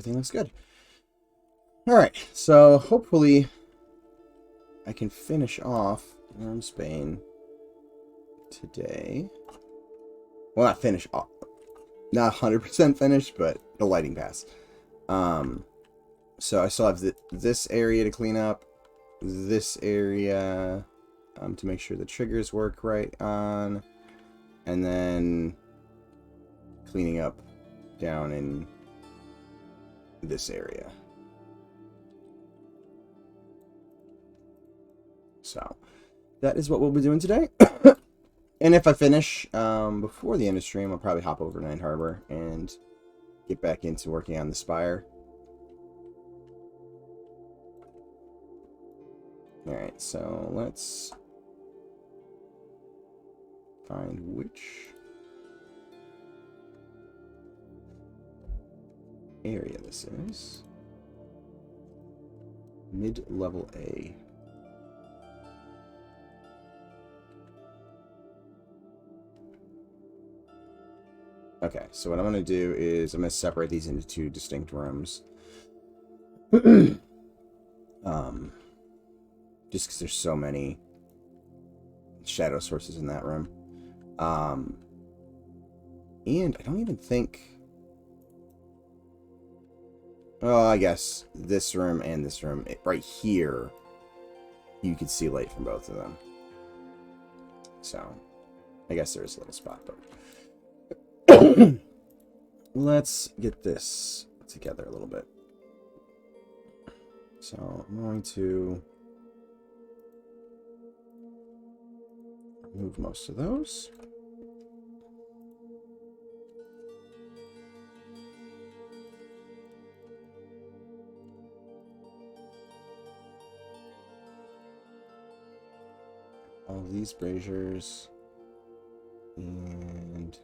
everything looks good. Alright, so hopefully I can finish off Wyrmsbane today. Well, not finish off. Not 100% finished, but the lighting pass. So I still have this area to clean up. This area to make sure the triggers work right on. And then cleaning up down in this area. So that is what we'll be doing today. And if I finish before the end of stream, I'll probably hop over to Night Harbor and get back into working on the spire. Alright, so let's find which area this is. Mid-level A. Okay, so what I'm going to do is I'm going to separate these into two distinct rooms. Just because there's so many shadow sources in that room. And I don't even think... Oh, I guess this room and this room, right here, you can see light from both of them. So, I guess there's a little spot, but... Let's get this together a little bit. So, I'm going to remove most of those. All these braziers. And...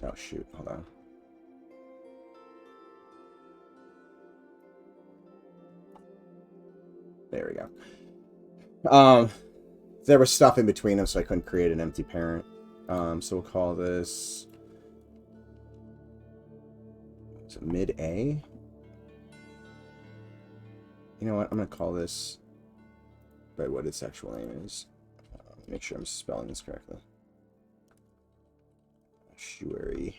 oh, shoot. Hold on. There we go. There was stuff in between them, so I couldn't create an empty parent. So we'll call this... is it mid-A? You know what? I'm going to call this by what its actual name is. Make sure I'm spelling this correctly. Estuary.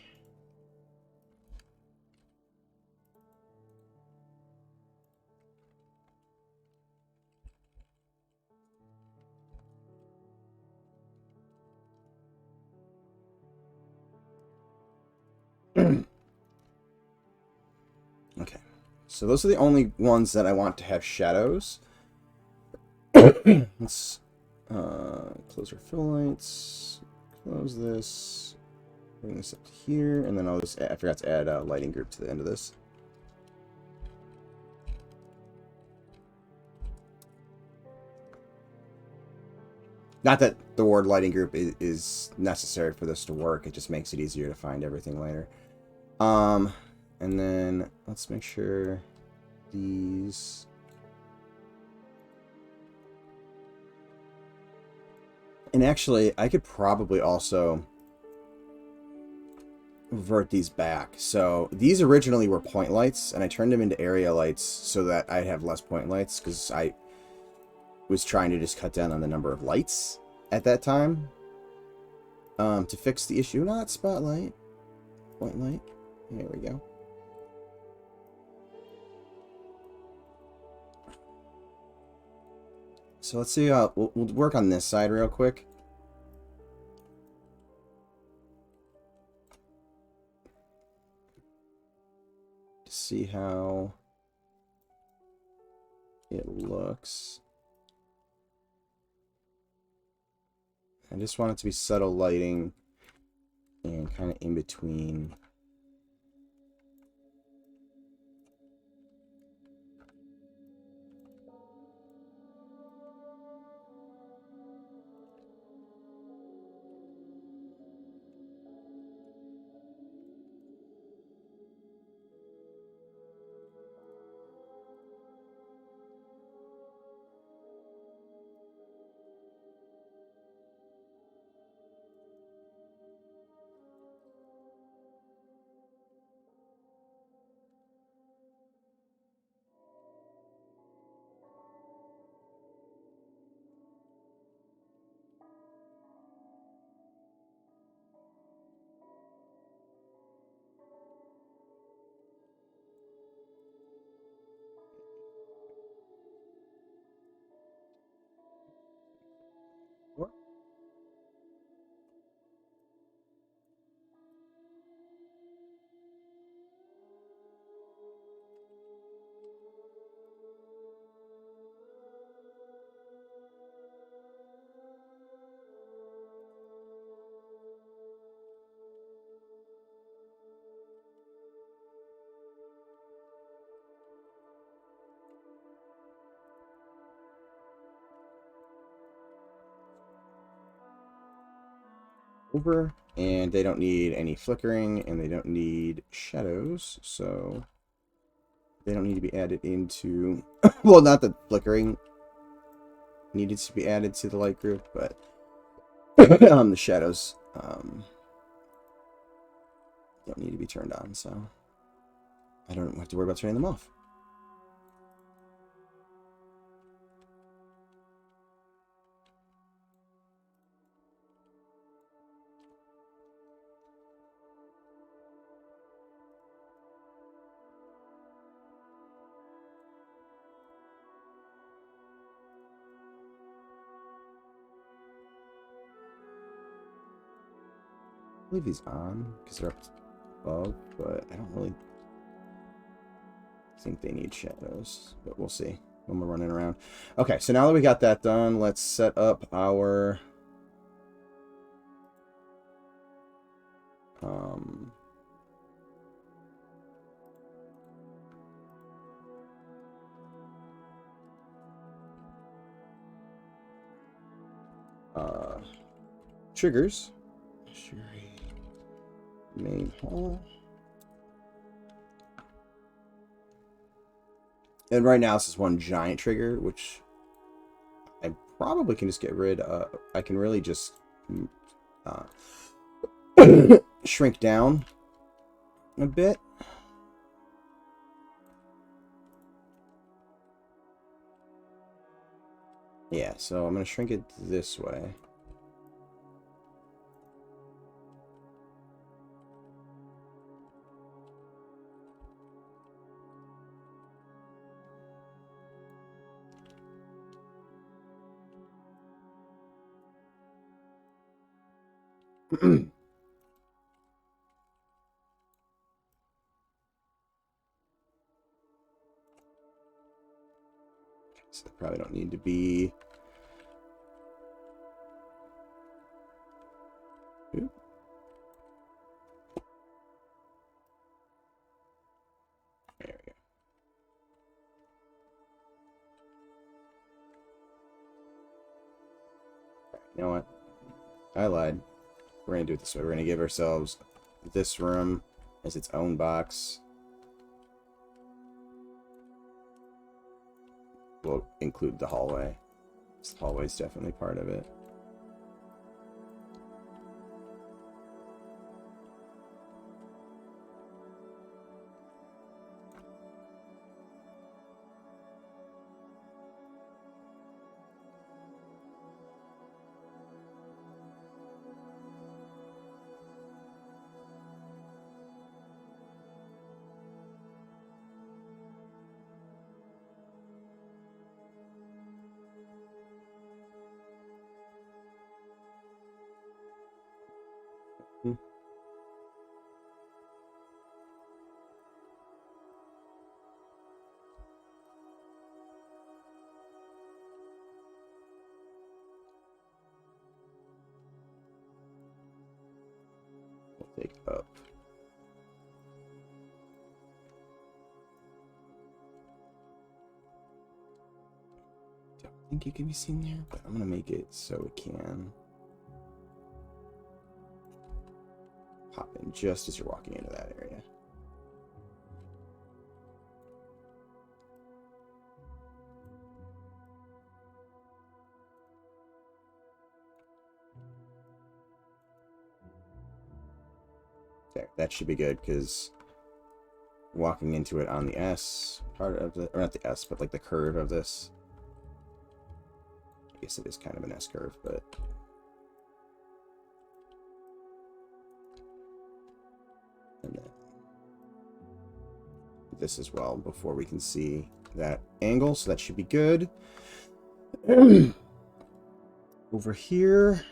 Okay, so those are the only ones that I want to have shadows. Let's close our fill lights, close this, bring this up to here, and then I'll just I forgot to add a lighting group to the end of this. Not that the word lighting group is necessary for this to work, it just makes it easier to find everything later. And then let's make sure these... and actually, I could probably also revert these back. So these originally were point lights, and I turned them into area lights so that I'd have less point lights, because I was trying to just cut down on the number of lights at that time. To fix the issue, not spotlight, point light. There we go. So let's see, we'll work on this side real quick. To see how it looks. I just want it to be subtle lighting and kind of in between. over, and they don't need any flickering, and they don't need shadows, so they don't need to be added into... well, not the flickering needed to be added to the light group, but the shadows don't need to be turned on, so I don't have to worry about turning them off. I believe he's on because they're up above, but I don't really think they need shadows, but we'll see when we're running around. Okay, so now that we got that done, let's set up our triggers. Main hall. And right now this is one giant trigger, which I probably can just get rid of. I can really just shrink down a bit. Yeah, so I'm going to shrink it this way. So they probably don't need to be... Ooh. There we go. You know what? I lied. We're going to do it this way. We're going to give ourselves this room as its own box. We'll include the hallway. This hallway is definitely part of it. Take up. Don't think it can be seen there, but I'm gonna make it so it can pop in just as you're walking into that area. There, that should be good, because walking into it on the S part of the, or not the S, but like the curve of this. I guess it is kind of an S curve, but and then this as well before we can see that angle, so that should be good. Over here,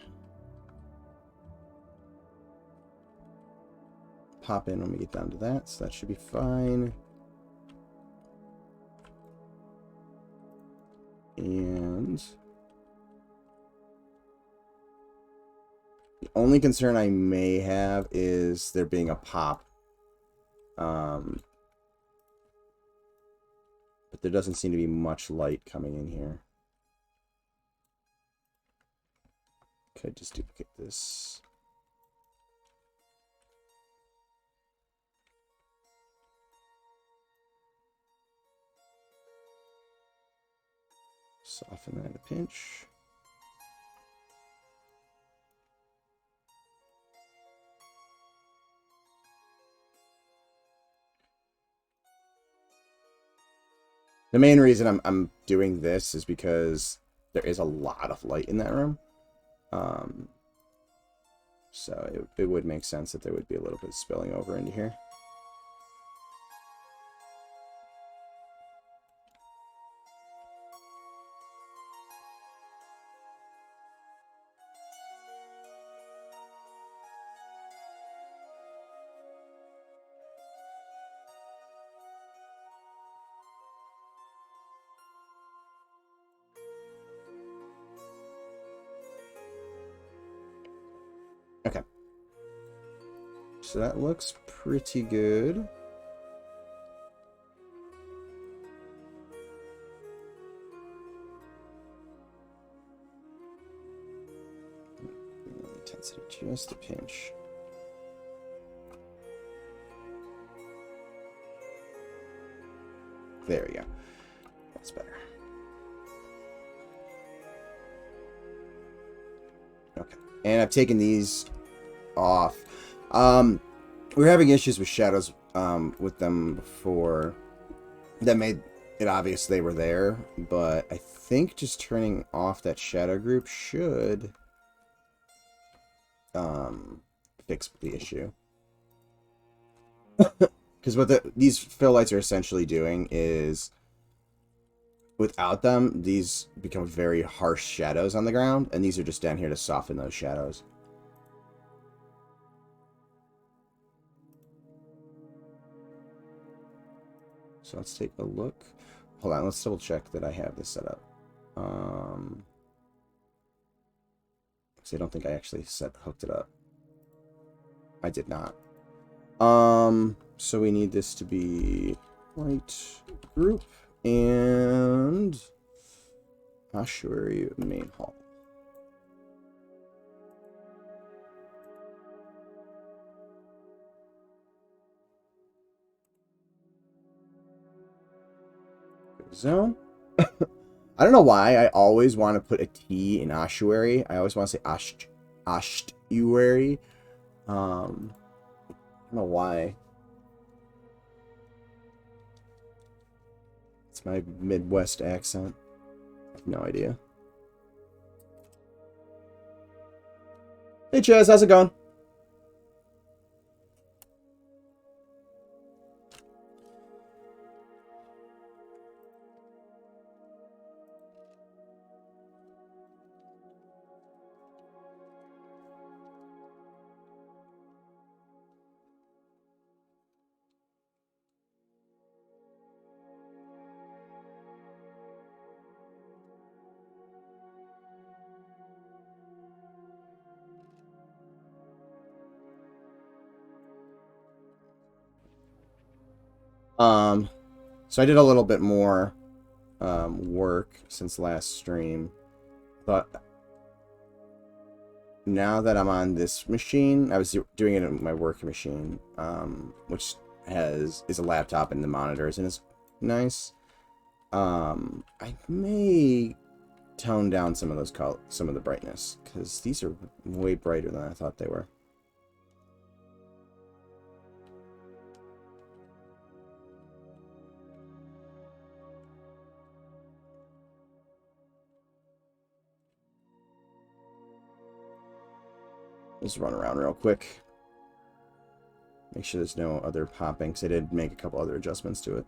pop in when we get down to that, so that should be fine. And the only concern I may have is there being a pop. But there doesn't seem to be much light coming in here. Could just duplicate this. Soften that a pinch. The main reason I'm doing this is because there is a lot of light in that room. So it would make sense that there would be a little bit spilling over into here. Okay. So that looks pretty good. Intensity just a pinch. There we go. That's better. Okay. And I've taken these off. We were having issues with shadows with them before. That made it obvious they were there, but I think just turning off that shadow group should fix the issue. Because what these fill lights are essentially doing is, without them, these become very harsh shadows on the ground, and these are just down here to soften those shadows. So let's take a look. Hold on, let's double check that I have this set up. Because I don't think I actually hooked it up. I did not. So we need this to be light group and ossuary main hall. Zone. I don't know why I always want to put a T in ossuary. I always want to say ossuary. I don't know why. It's my Midwest accent. I have no idea. Hey Chaz, how's it going? So I did a little bit more work since last stream, but now that I'm on this machine, I was doing it on my work machine, which is a laptop and the monitors, and it's nice. I may tone down some of the brightness, because these are way brighter than I thought they were. Just run around real quick. Make sure there's no other popping, because I did make a couple other adjustments to it.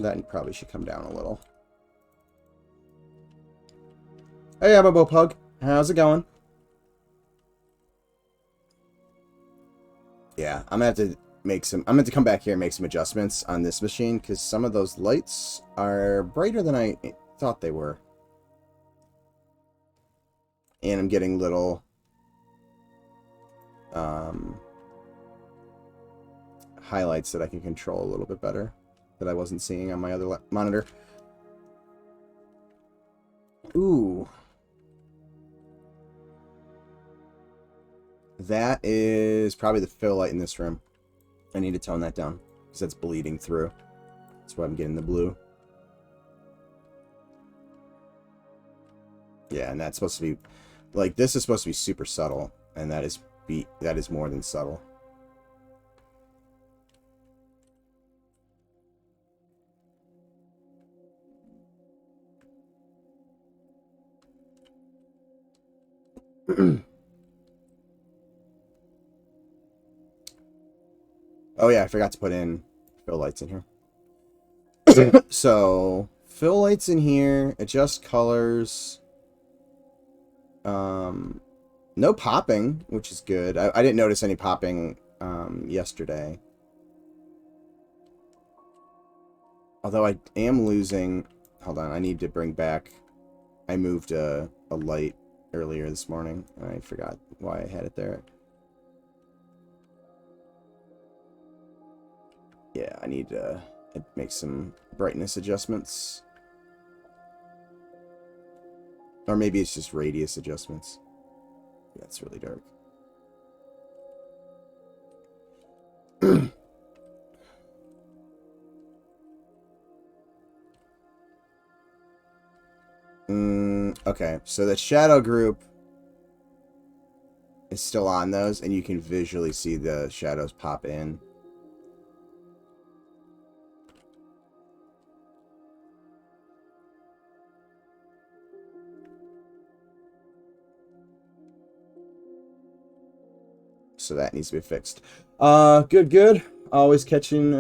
That probably should come down a little. Hey, Ababo Pug. How's it going? Yeah, I'm gonna have to I'm gonna have to come back here and make some adjustments on this machine, because some of those lights are brighter than I thought they were. And I'm getting little highlights that I can control a little bit better that I wasn't seeing on my other monitor. Ooh. That is probably the fill light in this room. I need to tone that down. because that's bleeding through. That's why I'm getting the blue. Yeah, and that's supposed to be, like, this is supposed to be super subtle, and that is more than subtle. Oh yeah, I forgot to put in fill lights in here. So, fill lights in here, adjust colors. No popping, which is good. I didn't notice any popping yesterday. Although I am losing... Hold on, I need to bring back... I moved a light earlier this morning, and I forgot why I had it there. Yeah, I need to make some brightness adjustments. Or maybe it's just radius adjustments. That's really dark. Okay, so the shadow group is still on those, and you can visually see the shadows pop in. So that needs to be fixed. Good. Always catching,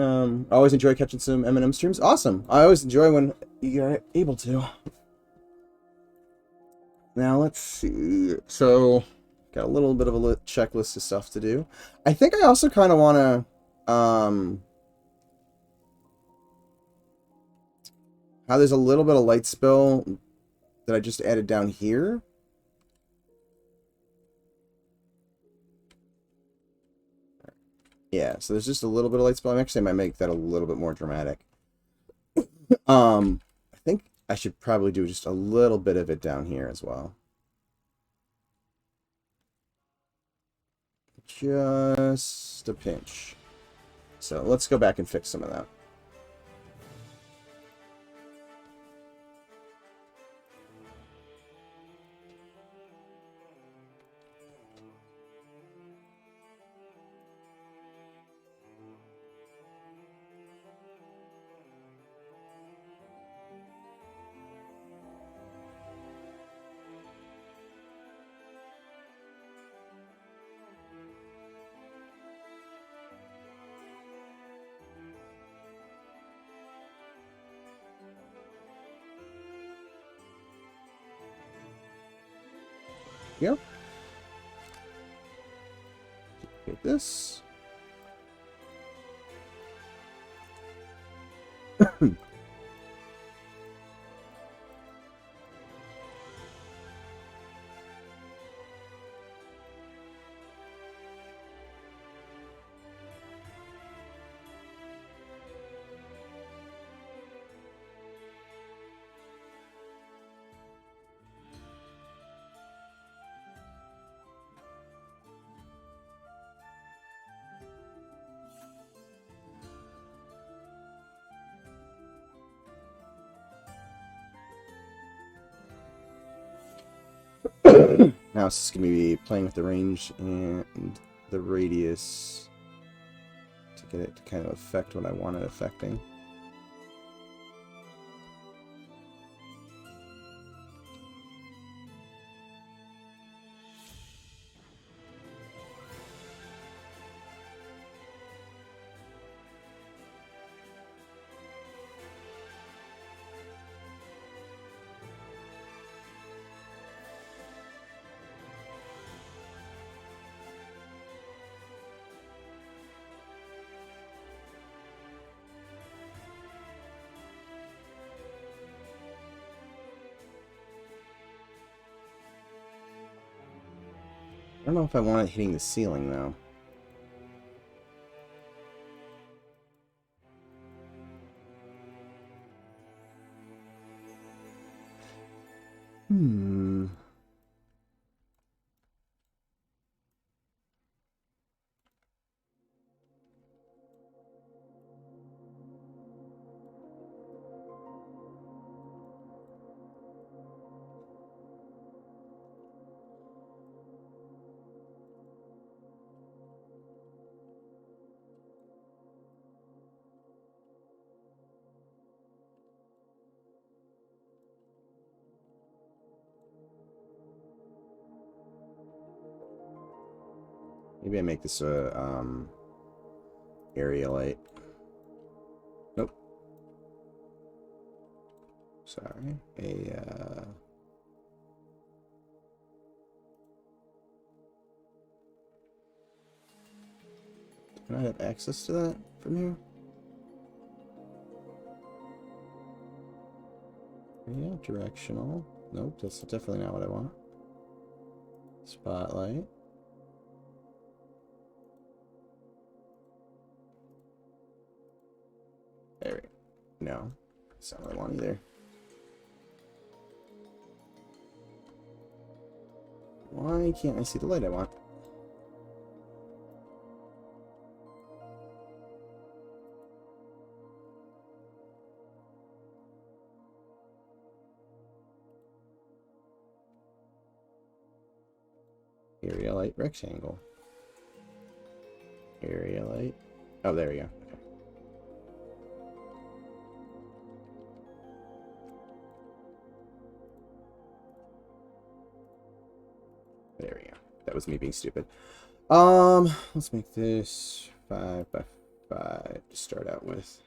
always enjoy catching some M&M streams. Awesome. I always enjoy when you're able to. Now, let's see. So, got a little bit of a checklist of stuff to do. I think I also kind of want to, how there's a little bit of light spill that I just added down here. Yeah, so there's just a little bit of light spill. Actually, I might make that a little bit more dramatic. I think I should probably do just a little bit of it down here as well. Just a pinch. So let's go back and fix some of that. Yep. Get this. Now it's just going to be playing with the range and the radius to get it to kind of affect what I want it affecting. I don't know if I want it hitting the ceiling, though. Maybe I make this a area light. Nope. Sorry. Can I have access to that from here? Yeah, directional. Nope, that's definitely not what I want. Spotlight. There we go. No, that's not what I want either. Why can't I see the light I want? Area light rectangle. Area light. Oh, there we go. Okay. There we go. That was me being stupid. Let's make this 5 by 5 to start out with.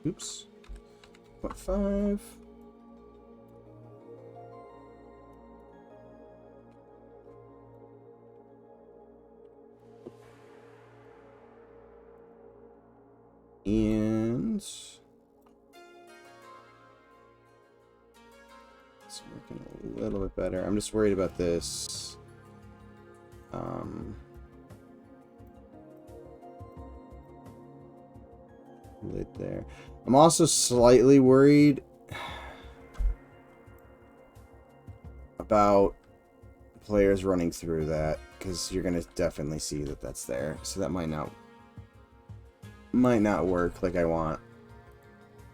Oops. 0.5. And it's working a little bit better. I'm just worried about this. Lid there. I'm also slightly worried about players running through that, because you're gonna definitely see that that's there. So that might not work like I want.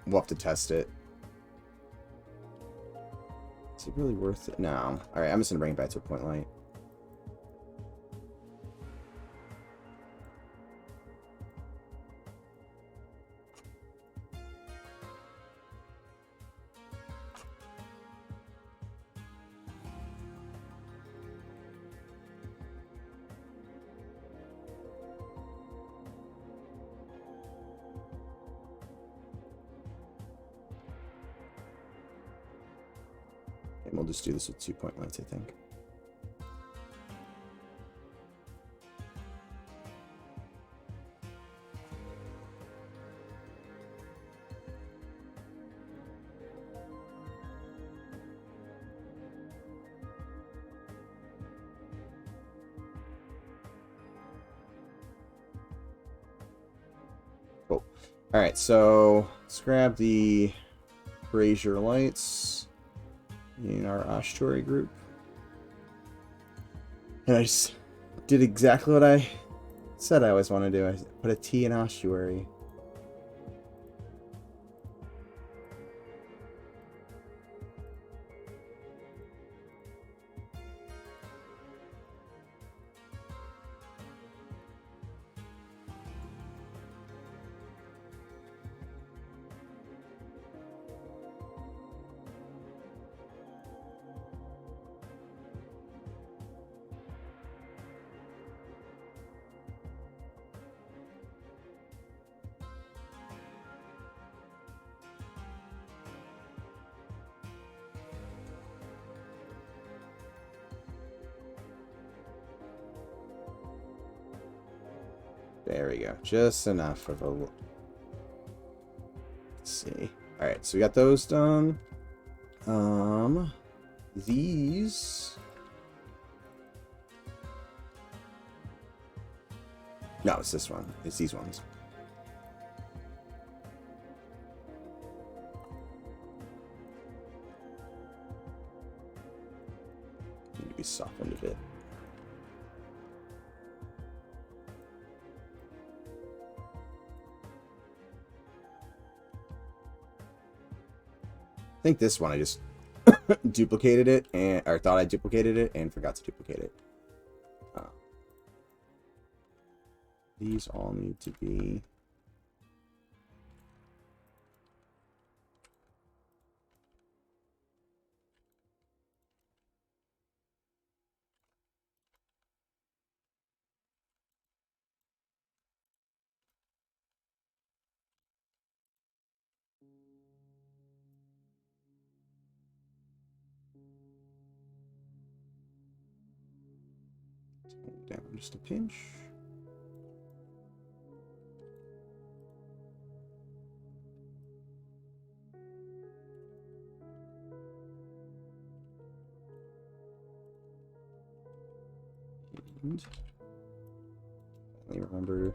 We'll have to test it. Is it really worth it? No. Alright, I'm just gonna bring it back to a point light. And we'll just do this with 2 point lights, I think. Cool. Alright, so let's grab the brazier lights in our ossuary group. And I just did exactly what I said I always want to do. I put a T in ossuary. There we go. Just enough of a... Let's see. Alright, so we got those done. These... No, it's this one. It's these ones. Need to be softened a bit. I think this one I just duplicated it, or thought I duplicated it and forgot to duplicate it. These all need to be... down just a pinch. And I remember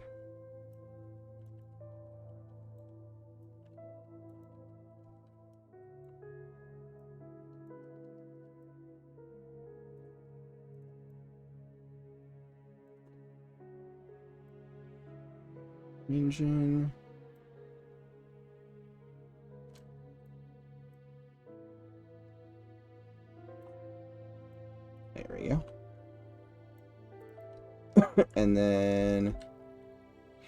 engine. There we go. And then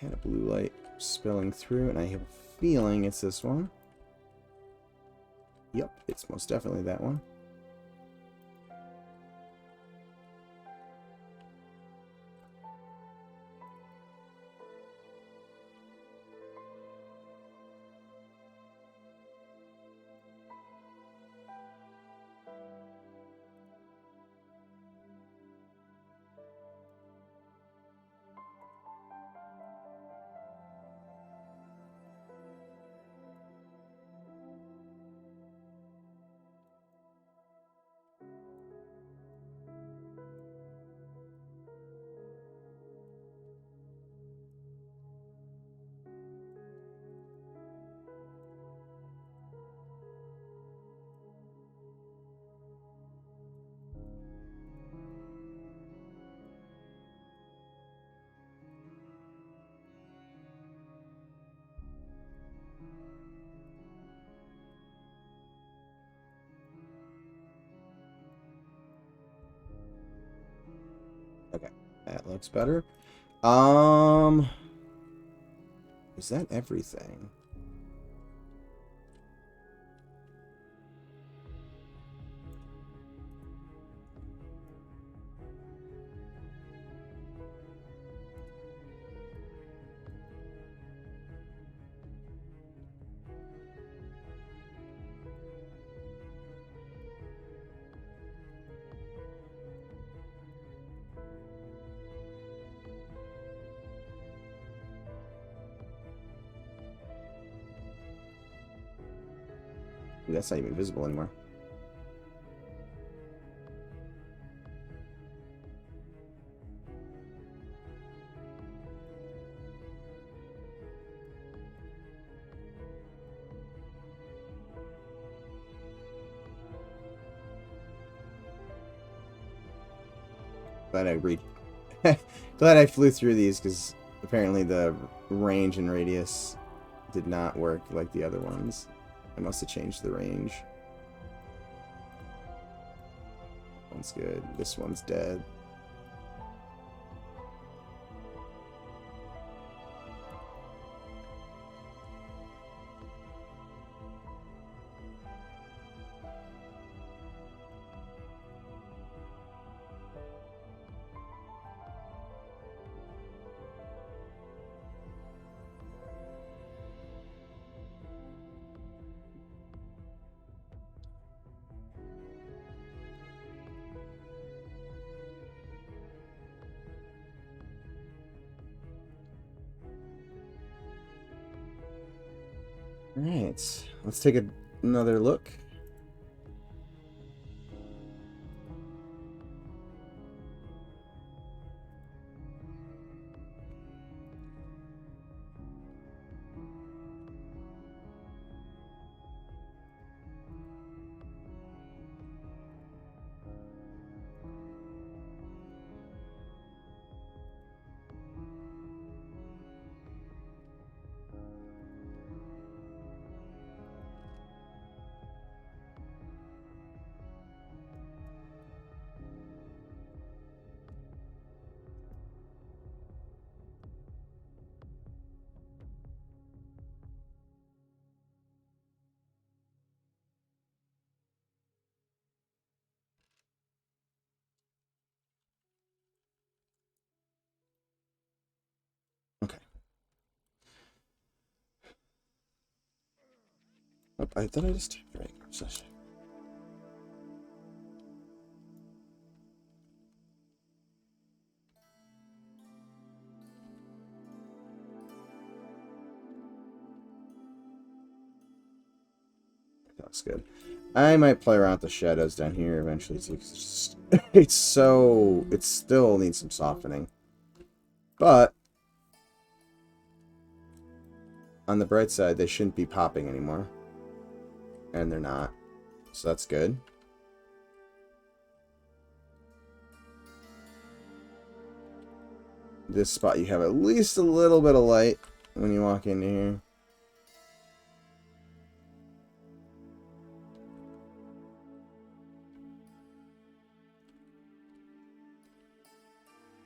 had a blue light spilling through, and I have a feeling it's this one. Yep, it's most definitely that one. Okay, that looks better. Is that everything? That's not even visible anymore. Glad I flew through these, because apparently the range and radius did not work like the other ones. I must have changed the range. One's good. This one's dead. Alright, let's take another look. Oh, I thought I just typed right. Session. That's good. I might play around with the shadows down here eventually too, because it's so, it still needs some softening. But on the bright side, they shouldn't be popping anymore. And they're not. So that's good. This spot, you have at least a little bit of light when you walk into here.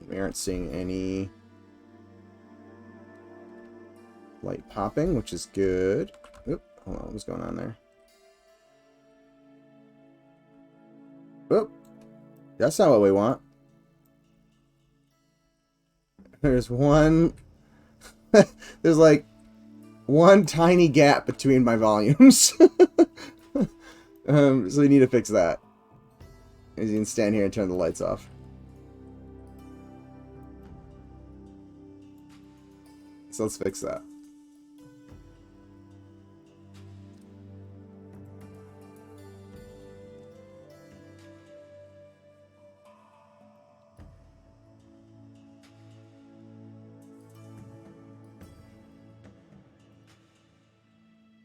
We aren't seeing any light popping, which is good. Oop, hold on, what's going on there? Oop, that's not what we want. There's one... There's like one tiny gap between my volumes. So we need to fix that. As you can stand here and turn the lights off. So let's fix that.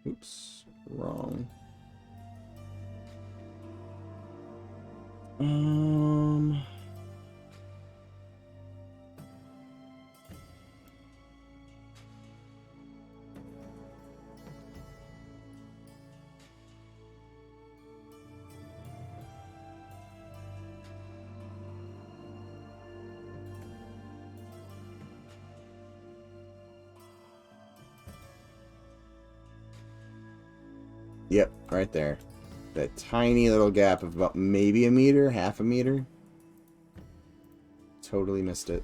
Oops, wrong. Yep, right there. That tiny little gap of about maybe a meter, half a meter. Totally missed it.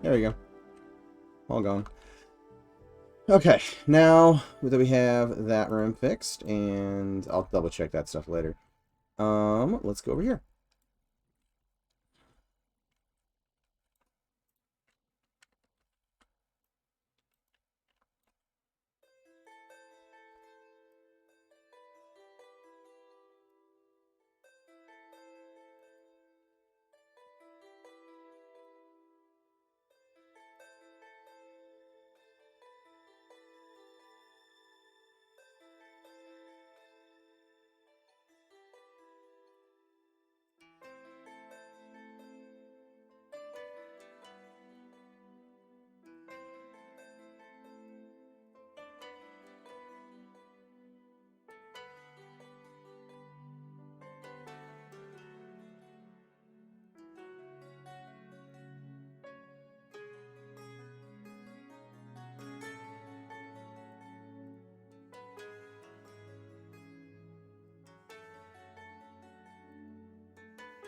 There we go. All gone. Okay, now that we have that room fixed, and I'll double check that stuff later. Let's go over here.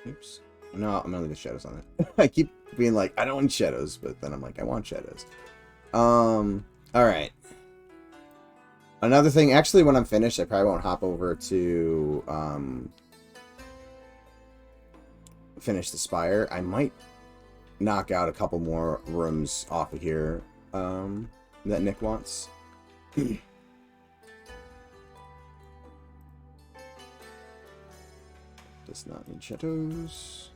Oops. No, I'm gonna leave the shadows on it. I keep being like, I don't want shadows, but then I'm like, I want shadows. Alright. Another thing, actually, when I'm finished, I probably won't hop over to, finish the spire. I might knock out a couple more rooms off of here, that Nick wants. Does not need shadows.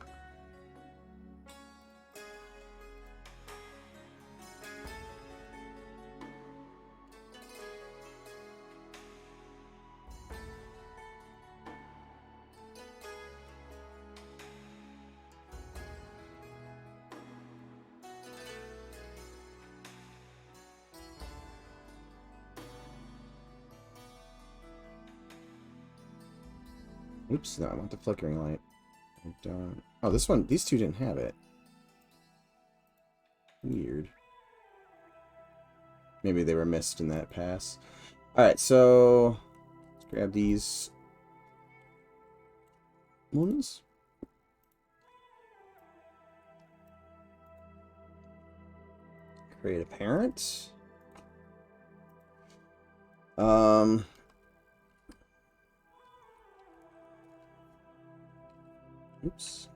Oops, no, I want the flickering light. I don't... Oh, this one, these two didn't have it. Weird. Maybe they were missed in that pass. Alright, so let's grab these ones. Create a parent. Um, oops.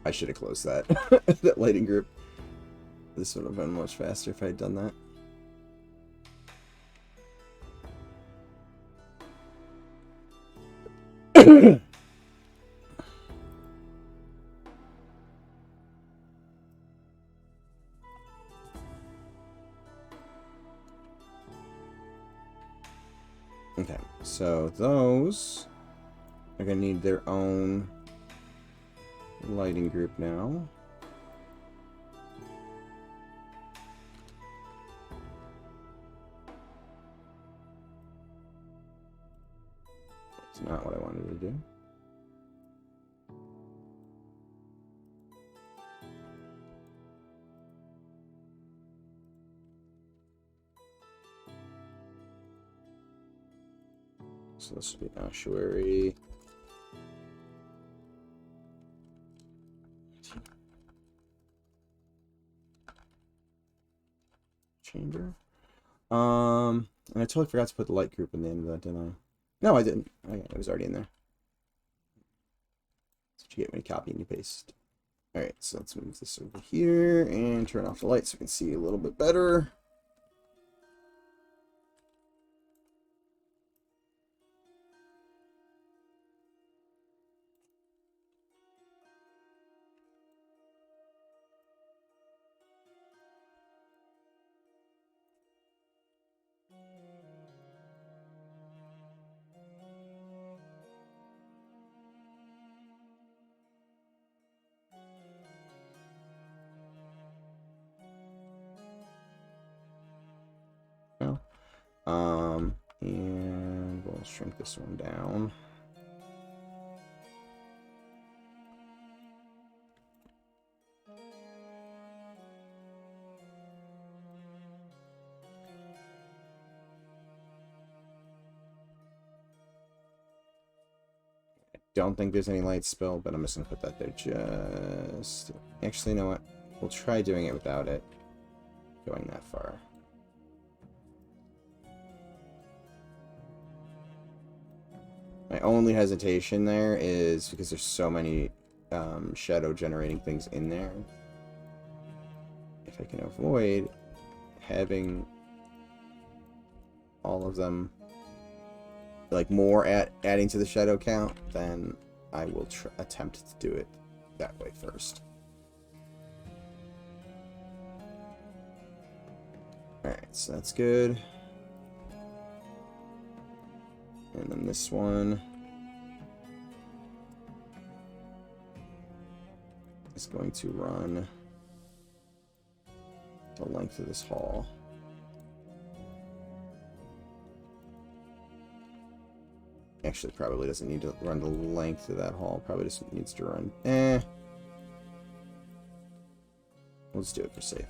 I should have closed that that lighting group. This would have been much faster if I had done that. Okay, so those are gonna need their own lighting group now. It's not what I wanted to do. So this would be ossuary. Chamber. And I totally forgot to put the light group in the end of that, didn't I? No, I didn't. Okay, it was already in there. That's what you get when you copy and you paste. Alright, so let's move this over here and turn off the light so we can see a little bit better. And we'll shrink this one down. Don't think there's any light spill, but I'm just gonna put that there just... Actually, you know what? We'll try doing it without it going that far. My only hesitation there is because there's so many shadow generating things in there. If I can avoid having all of them like more adding to the shadow count, then I will attempt to do it that way first. Alright, so that's good. And then this one is going to run the length of this hall. Actually, probably doesn't need to run the length of that hall. Probably just needs to run... We'll just do it for safe.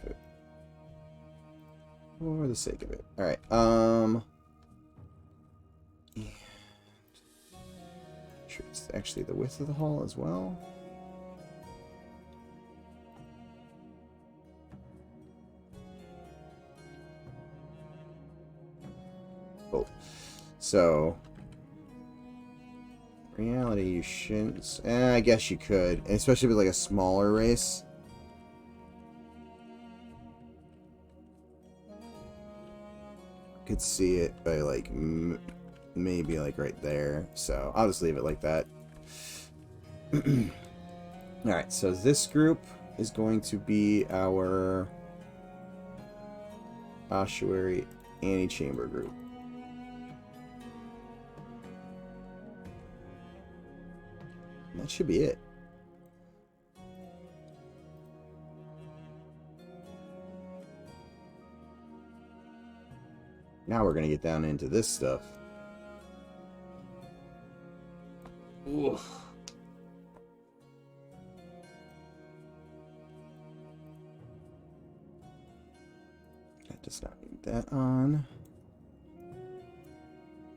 For the sake of it. Alright, sure it's actually the width of the hall as well. Cool. So... reality, you shouldn't... I guess you could. Especially with like a smaller race. Could see it by like maybe like right there. So I'll just leave it like that. Alright, so this group is going to be our ossuary antechamber group. That should be it. Now we're going to get down into this stuff. Oof. does not need that on.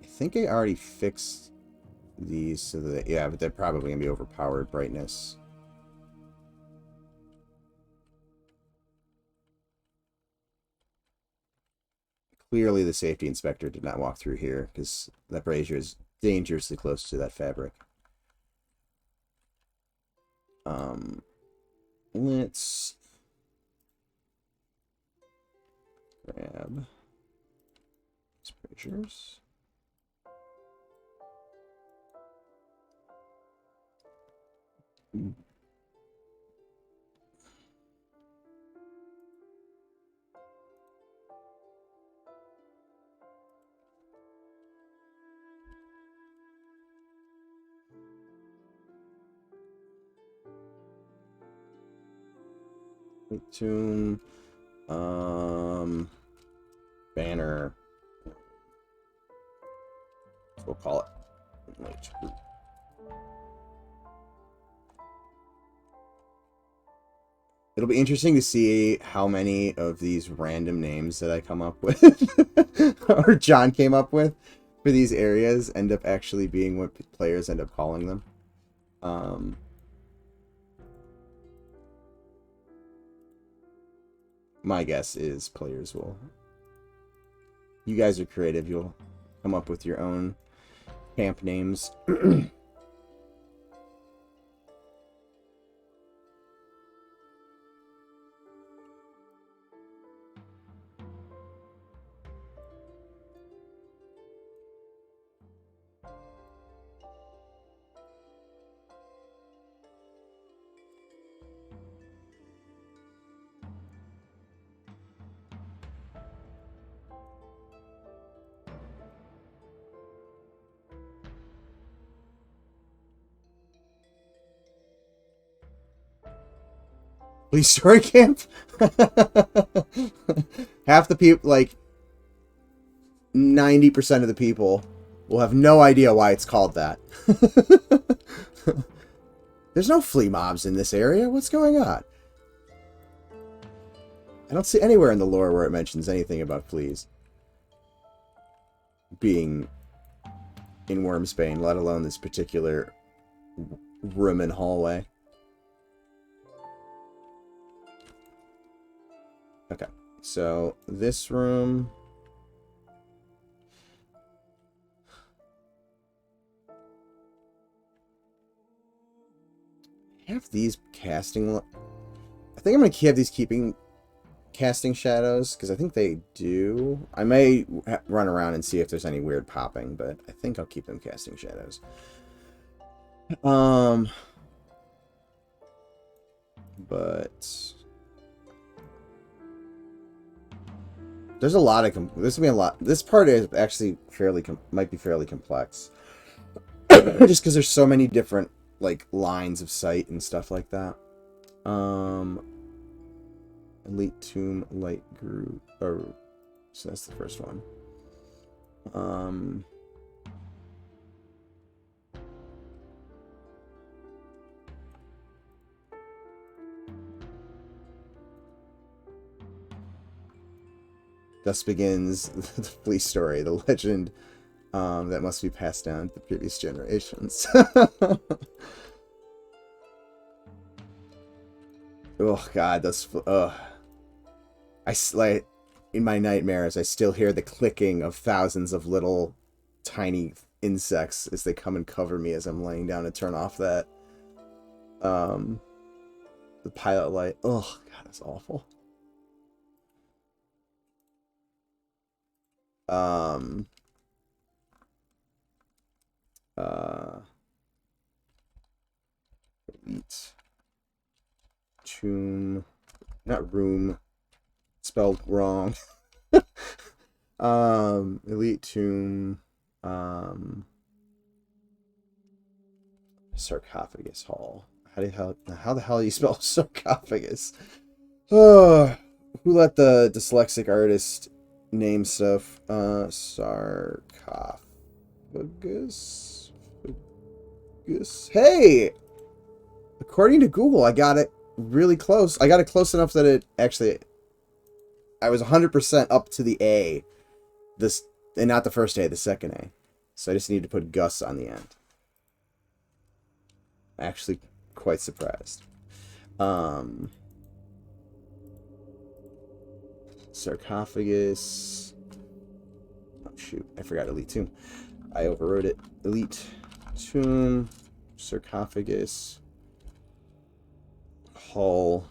I think I already fixed these so that, yeah, but they're probably going to be overpowered brightness. Clearly the safety inspector did not walk through here because that brazier is dangerously close to that fabric. Let's grab these braziers. Tomb, banner. We'll call it. It'll be interesting to see how many of these random names that I come up with, or John came up with, for these areas end up actually being what players end up calling them. My guess is players will... You guys are creative. You'll come up with your own camp names. Police story camp? Half the people, like 90% of the people will have no idea why it's called that. There's no flea mobs in this area. What's going on? I don't see anywhere in the lore where it mentions anything about fleas being in Wyrmsbane, let alone this particular room and hallway. Okay, so this room... have these casting... I think I'm going to have these keeping casting shadows, because I think they do. I may run around and see if there's any weird popping, but I think I'll keep them casting shadows. But... there's a lot of... This will be a lot... This part is actually fairly... might be fairly complex. Just because there's so many different, like, lines of sight and stuff like that. Elite Tomb, Light Group... Oh, so that's the first one. Thus begins the police story, the legend that must be passed down to previous generations. Oh God, that's like in my nightmares. I still hear the clicking of thousands of little tiny insects as they come and cover me as I'm laying down to turn off that the pilot light. Oh God, that's awful. Elite Tomb, not room, spelled wrong. Elite Tomb, sarcophagus hall. How the hell do you spell sarcophagus? Oh, who let the dyslexic artist name stuff? Sarcophagus. Hey! According to Google, I got it really close. I got it close enough that it actually... I was 100% up to the A, this, and not the first A, the second A. So I just need to put Gus on the end. Actually, quite surprised. Sarcophagus. Oh shoot, I forgot Elite Tomb. I overrode it. Elite Tomb, Sarcophagus, Hull,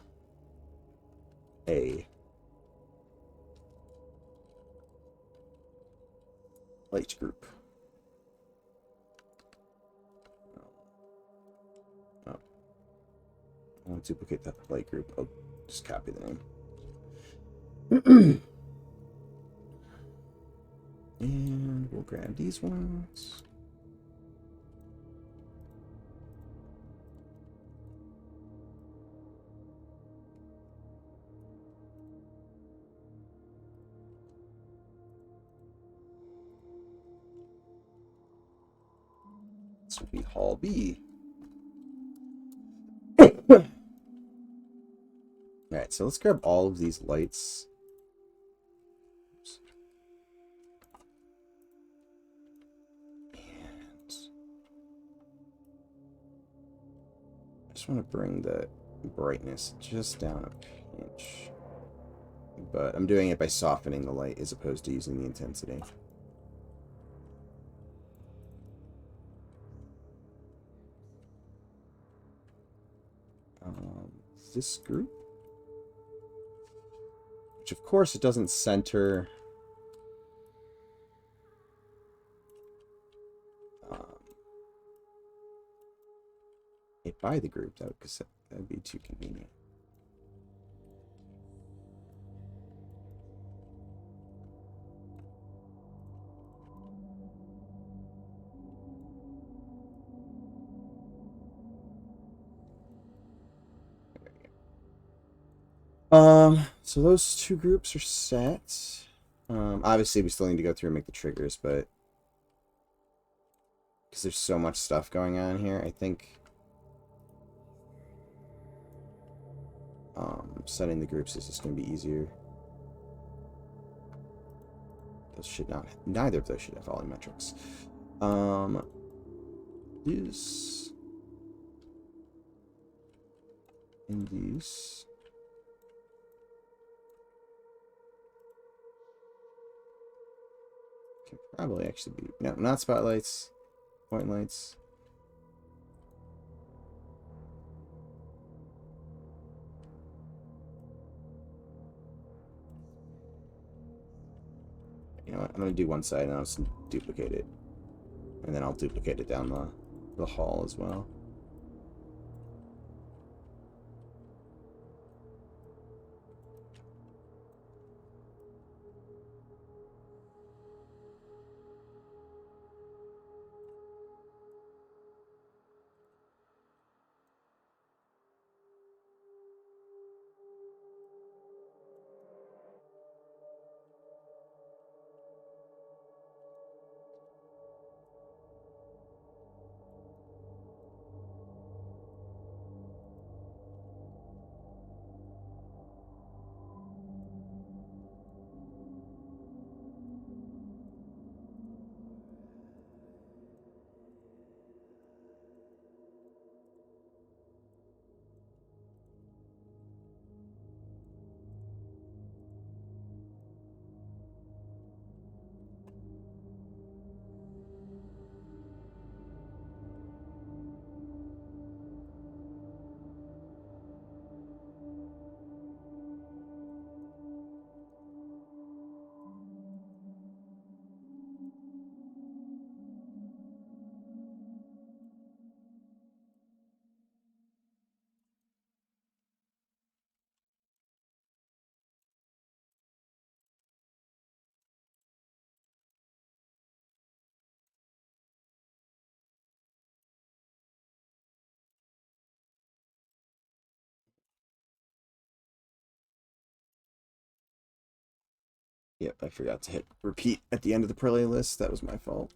A. Light group. Oh. I won't duplicate that light group. I'll just copy the name. And we'll grab these ones. This would be Hall B. Alright, so let's grab all of these lights. And I just want to bring the brightness just down a pinch. But I'm doing it by softening the light as opposed to using the intensity. This group, which of course it doesn't center it by the group, though, because that'd be too convenient. So those two groups are set. Obviously we still need to go through and make the triggers, but because there's so much stuff going on here, I think setting the groups is just going to be easier. Those should not, neither of those should have volumetrics. These and these. Can probably actually be, no, not spotlights, point lights. You know what, I'm going to do one side and I'll just duplicate it. And then I'll duplicate it down the hall as well. Yep, I forgot to hit repeat at the end of the playlist. That was my fault.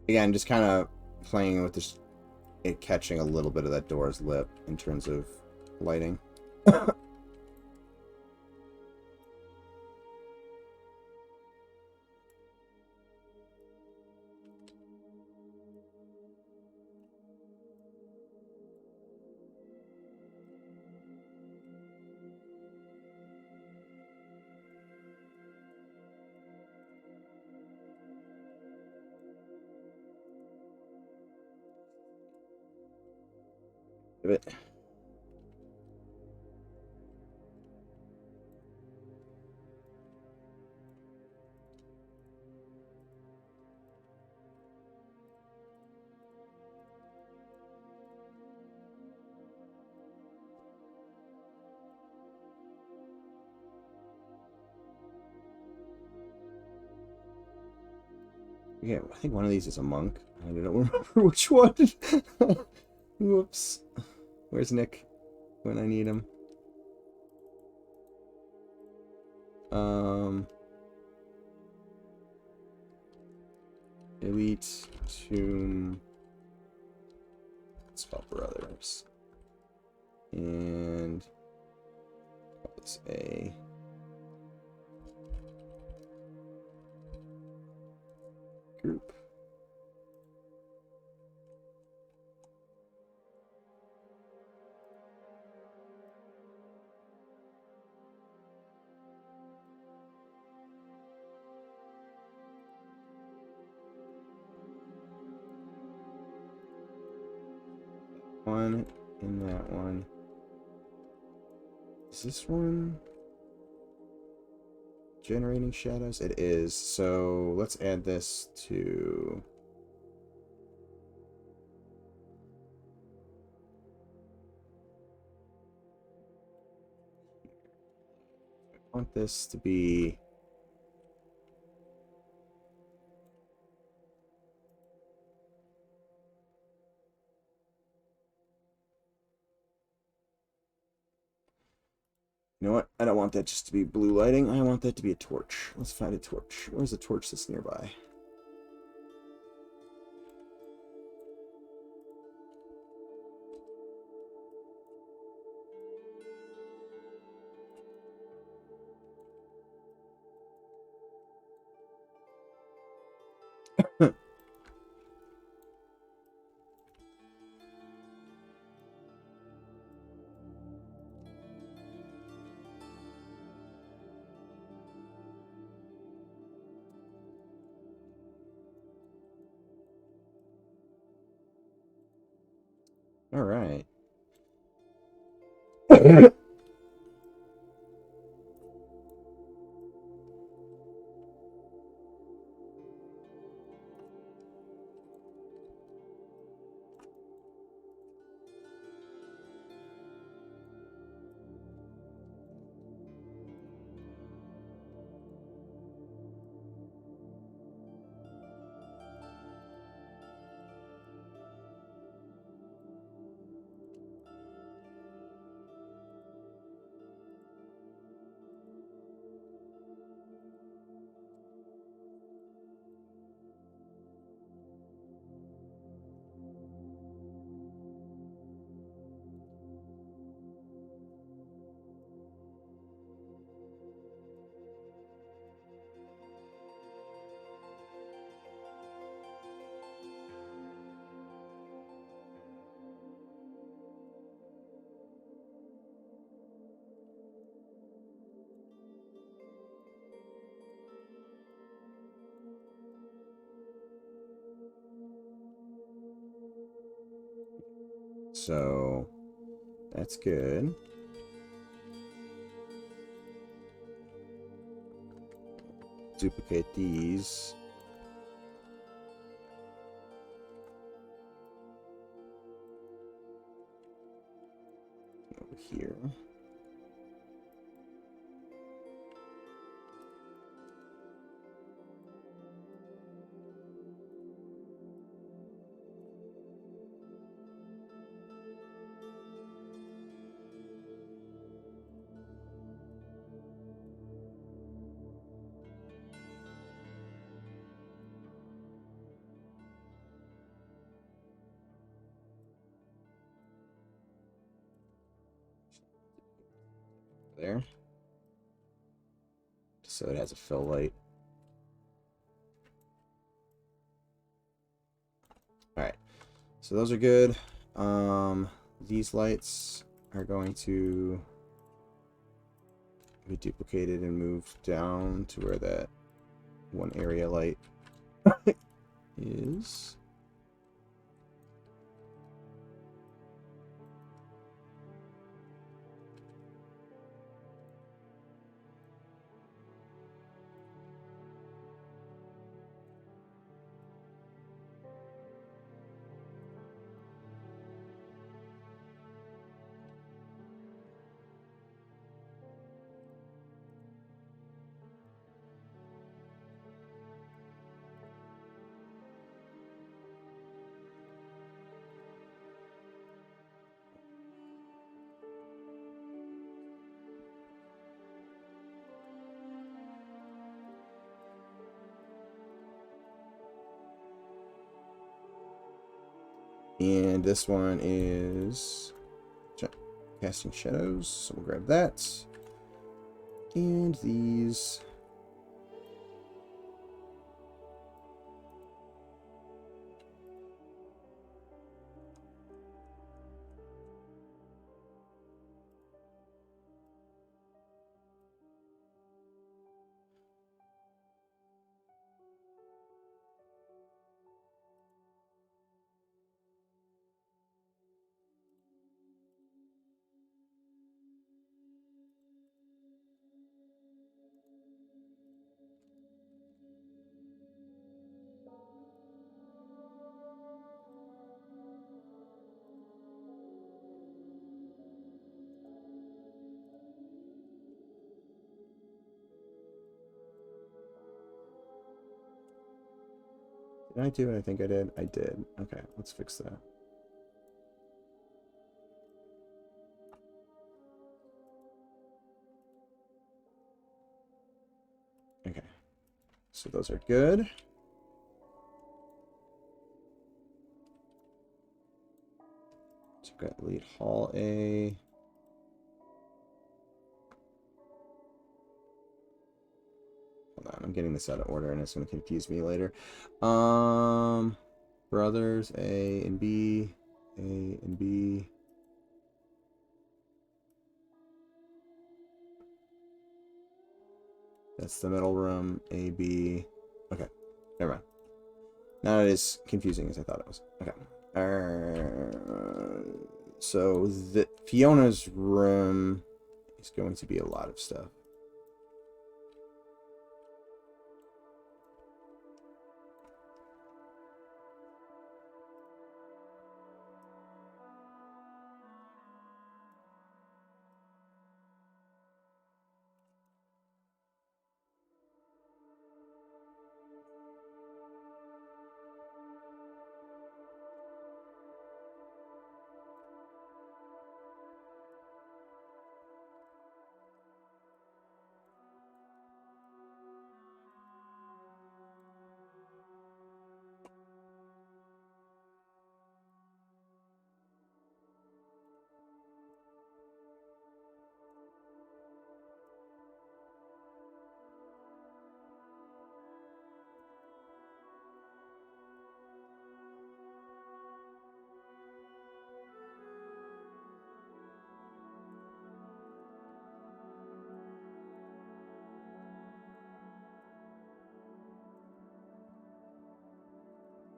Again, just kind of playing with this, it catching a little bit of that door's lip in terms of lighting. Give it. Yeah, I think one of these is a monk. I don't remember which one. Whoops. Where's Nick when I need him? Elite Tomb Spell Brothers. And it's a group. One in that one. Is this one generating shadows? It is. So let's add this to I want this to be you know what? I don't want that just to be blue lighting. I want that to be a torch. Let's find a torch. Where's a torch that's nearby? All right. So that's good. Duplicate these. Over here. there. So it has a fill light. Alright. So those are good. These lights are going to be duplicated and moved down to where that one area light is. And this one is casting shadows, so we'll grab that. And these. Did I do what I think I did? I did. Okay, let's fix that. Okay, so those are good. So we've got lead hall A. Hold on, I'm getting this out of order and it's going to confuse me later. Brothers A and B, A and B. That's the middle room, A, B. Okay, never mind. Not as confusing as I thought it was. Okay. So the Fiona's room is going to be a lot of stuff.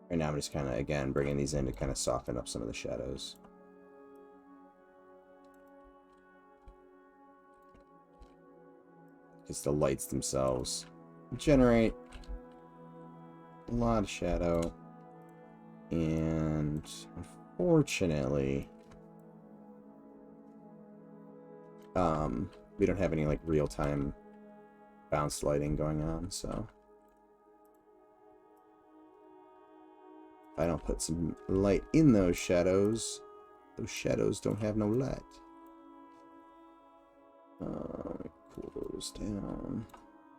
Right now I'm just kind of, again, bringing these in to kind of soften up some of the shadows. Because the lights themselves generate a lot of shadow. And unfortunately, we don't have any like real-time bounce lighting going on, so if I don't put some light in those shadows don't have no light. Cool those down.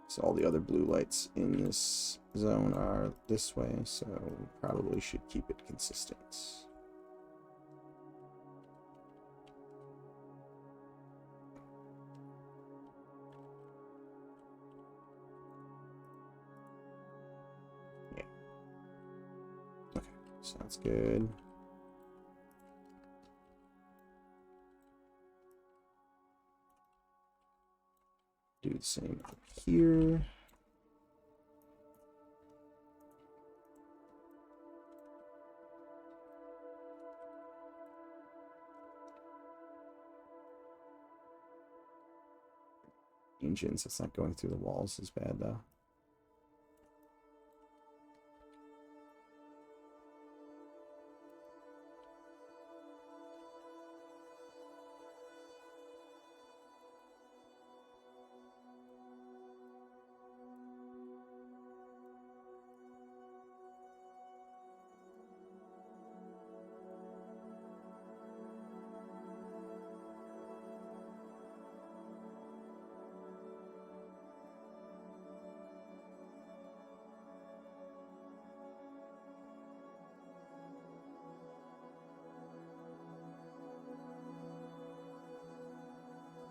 So all the other blue lights in this zone are this way, so we probably should keep it consistent. Sounds good. Do the same up here. Engines, it's not going through the walls as bad though.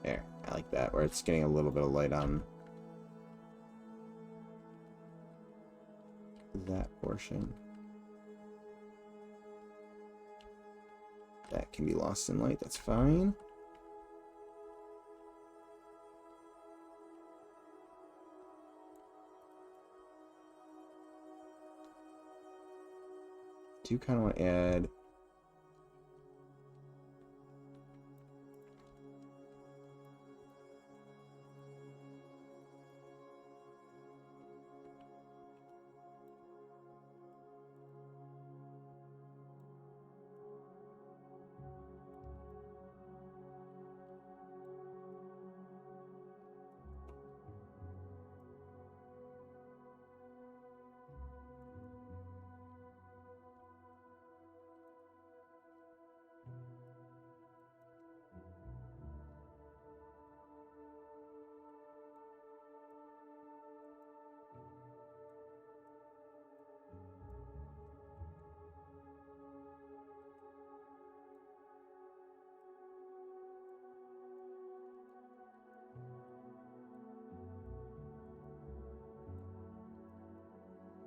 There, I like that, where it's getting a little bit of light on that portion. That can be lost in light, that's fine. Do kind of want to add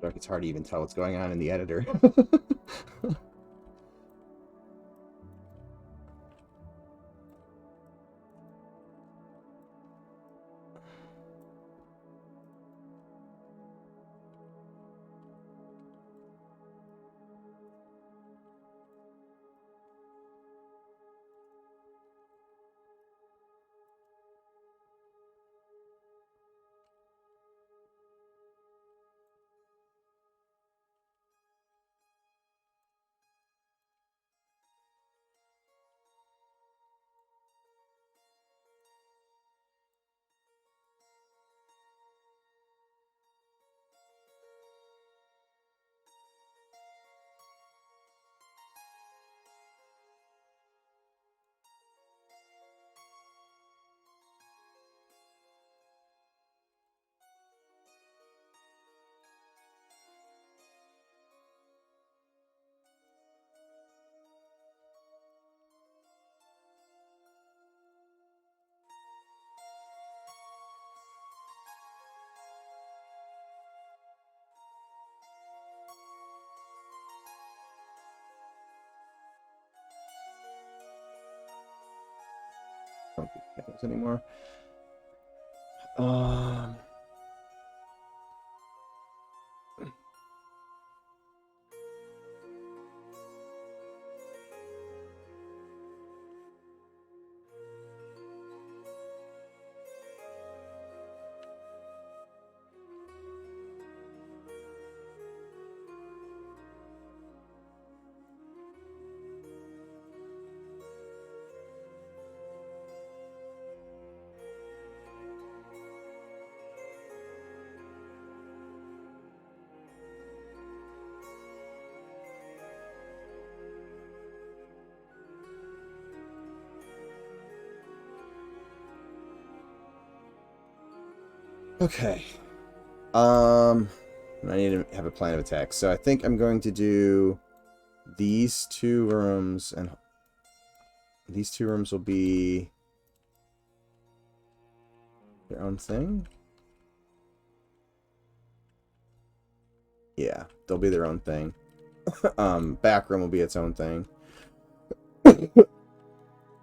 dark. It's hard to even tell what's going on in the editor. Don't do shadows anymore. Okay. I need to have a plan of attack. So I think I'm going to do these two rooms, and these two rooms will be their own thing. Yeah, they'll be their own thing. Backroom will be its own thing.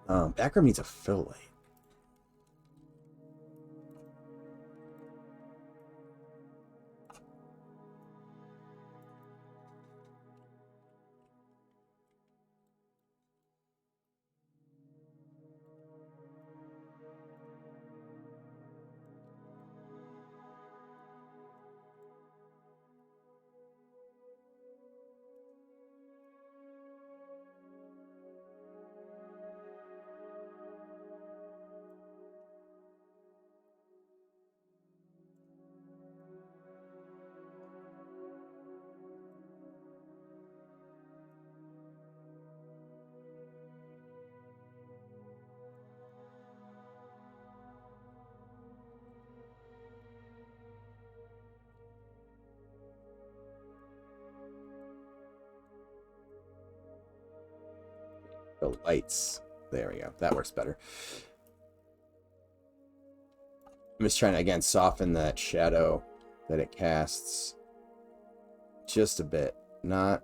Backroom needs a fill light. The lights. There we go. That works better. I'm just trying to, again, soften that shadow that it casts just a bit. Not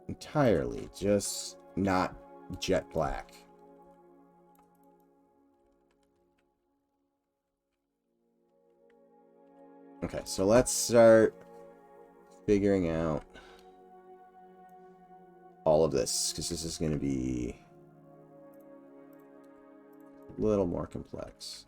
entirely. Just not jet black. Okay, so let's start figuring out all of this, because this is going to be a little more complex.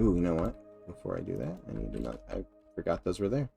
Ooh, you know what? Before I do that, I need to know. I forgot those were there.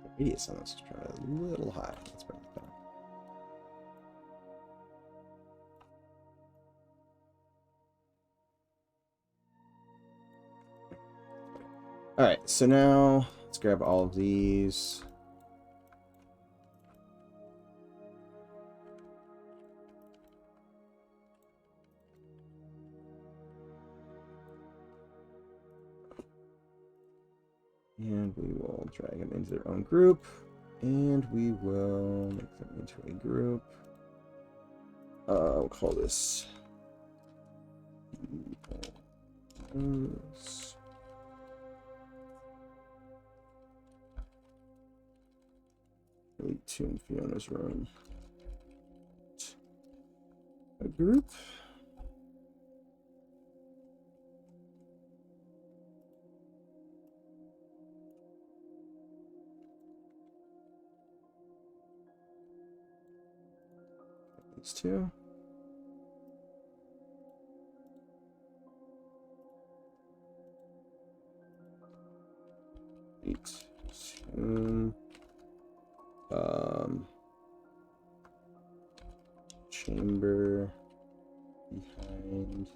The radius on this is probably a little high. Let's bring it down. Alright, so now let's grab all of these. And we will drag them into their own group. And we will make them into a group. We'll call this... Elite 2 in Fiona's room. A group. These two. Eight. Chamber behind.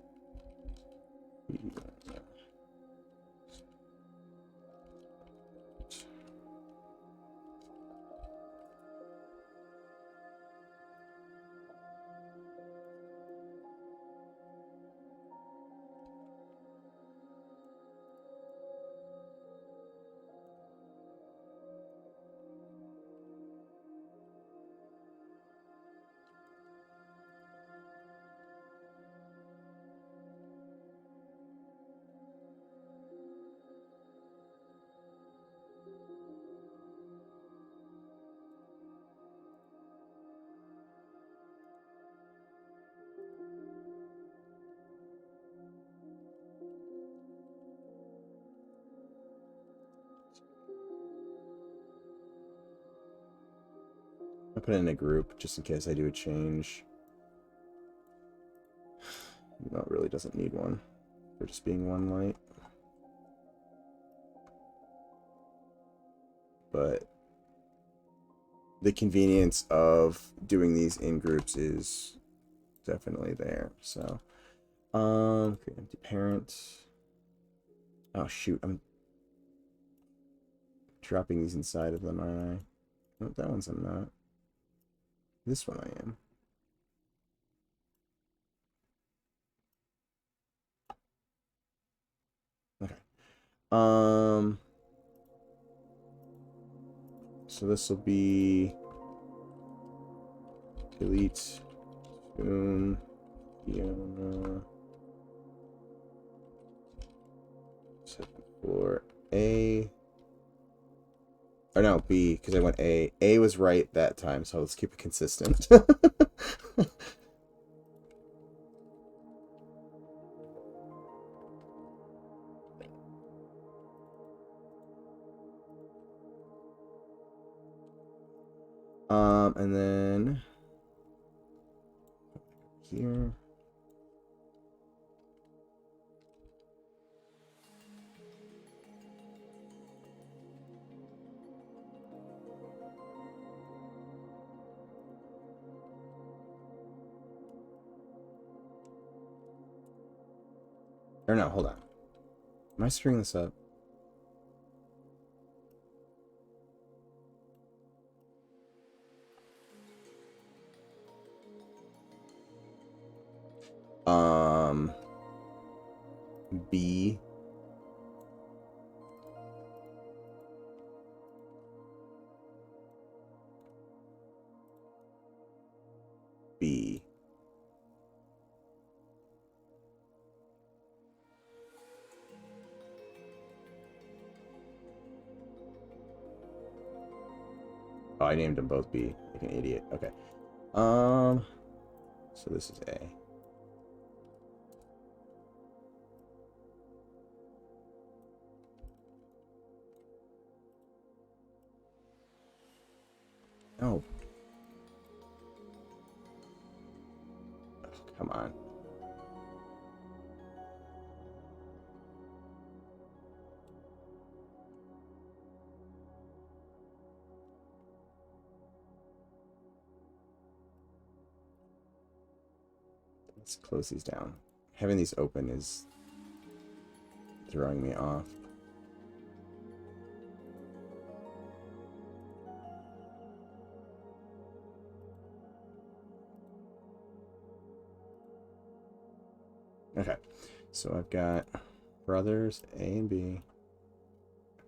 I'll put it in a group just in case I do a change. No, it really doesn't need one for just being one light. But the convenience of doing these in groups is definitely there. So, create empty parent. Oh shoot, I'm dropping these inside of them, aren't I? No, that one's I'm not. This one I am. Okay. So this will be delete boom Fiona set for A. Or no, B, because I went A. A was right that time, so let's keep it consistent. And then here. Or no, hold on. Am I screwing this up? B. B. Oh, I named them both B, like an idiot. Okay. So this is A. Oh. Oh, come on. Let's close these down. Having these open is throwing me off. Okay, so I've got brothers A and B.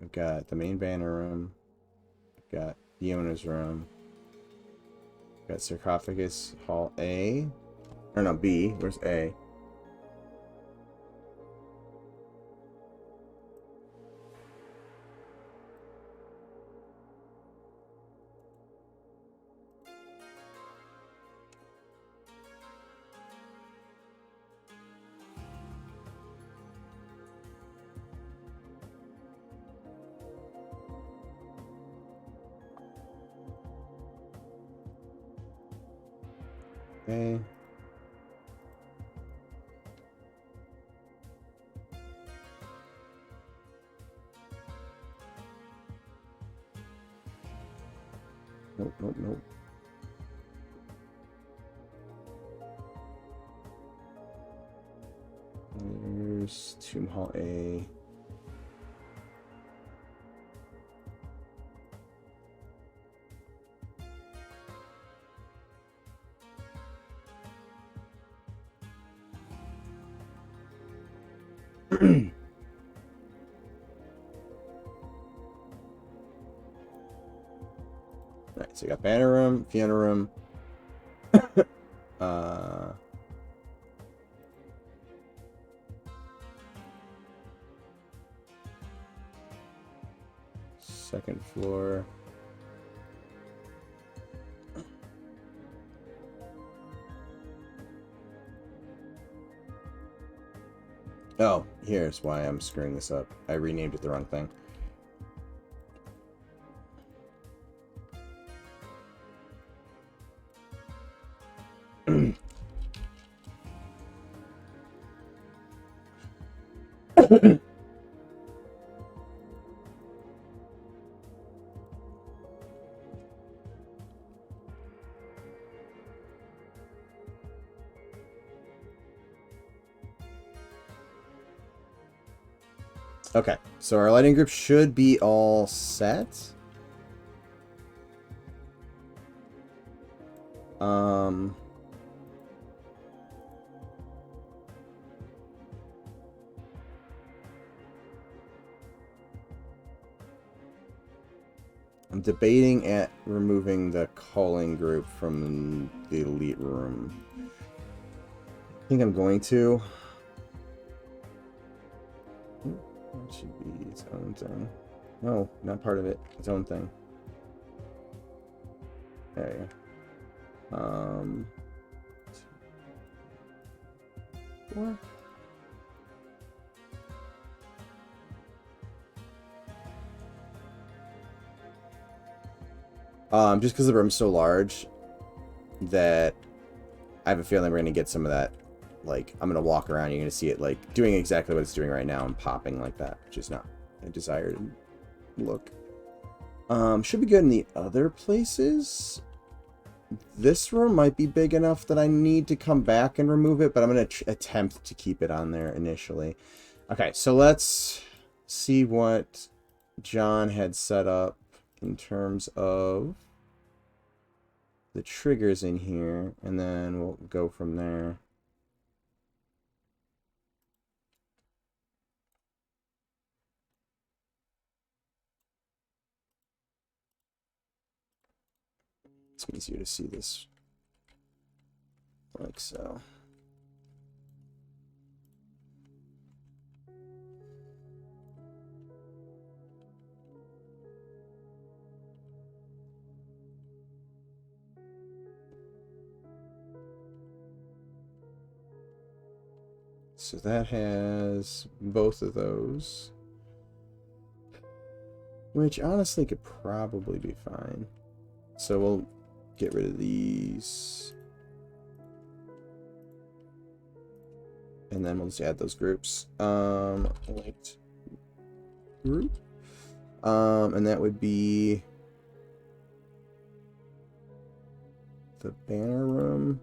I've got the main banner room. I've got the owner's room. I've got sarcophagus hall A. Or no, B. Where's A? A. Nope, nope, nope. There's Tomb Hall A. Alright, so you got banner room, Fiona room. Second floor. Oh, here's why I'm screwing this up. I renamed it the wrong thing. Okay, so our lighting group should be all set. I'm debating at removing the calling group from the elite room. I think I'm going to. It should be its own thing. No, not part of it. Its own thing. There you go. 4. Just because the room's so large that I have a feeling we're gonna get some of that. Like, I'm gonna walk around, you're gonna see it like doing exactly what it's doing right now and popping like that, which is not a desired look. Should be good in the other places. This room might be big enough that I need to come back and remove it, but I'm gonna attempt to keep it on there initially. Okay, so let's see what John had set up in terms of the triggers in here, and then we'll go from there. It's easier to see this like so. So that has both of those, which honestly could probably be fine. So we'll get rid of these, and then we'll just add those groups. Linked group, and that would be the banner room.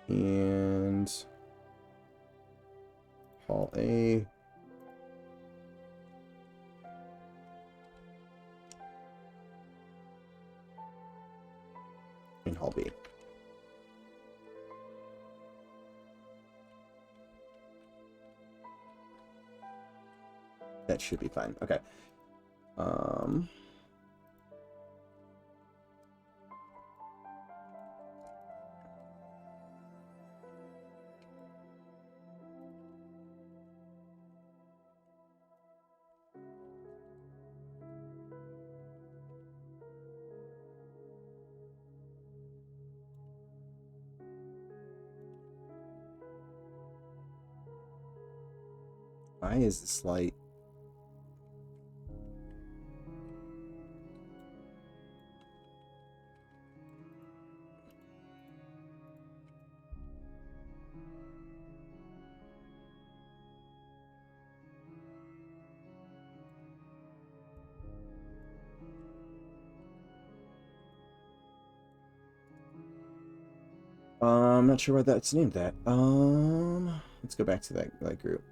And Hall A. And Hall B. That should be fine. Okay. Why is this light? I'm not sure why that's named that. Let's go back to that group.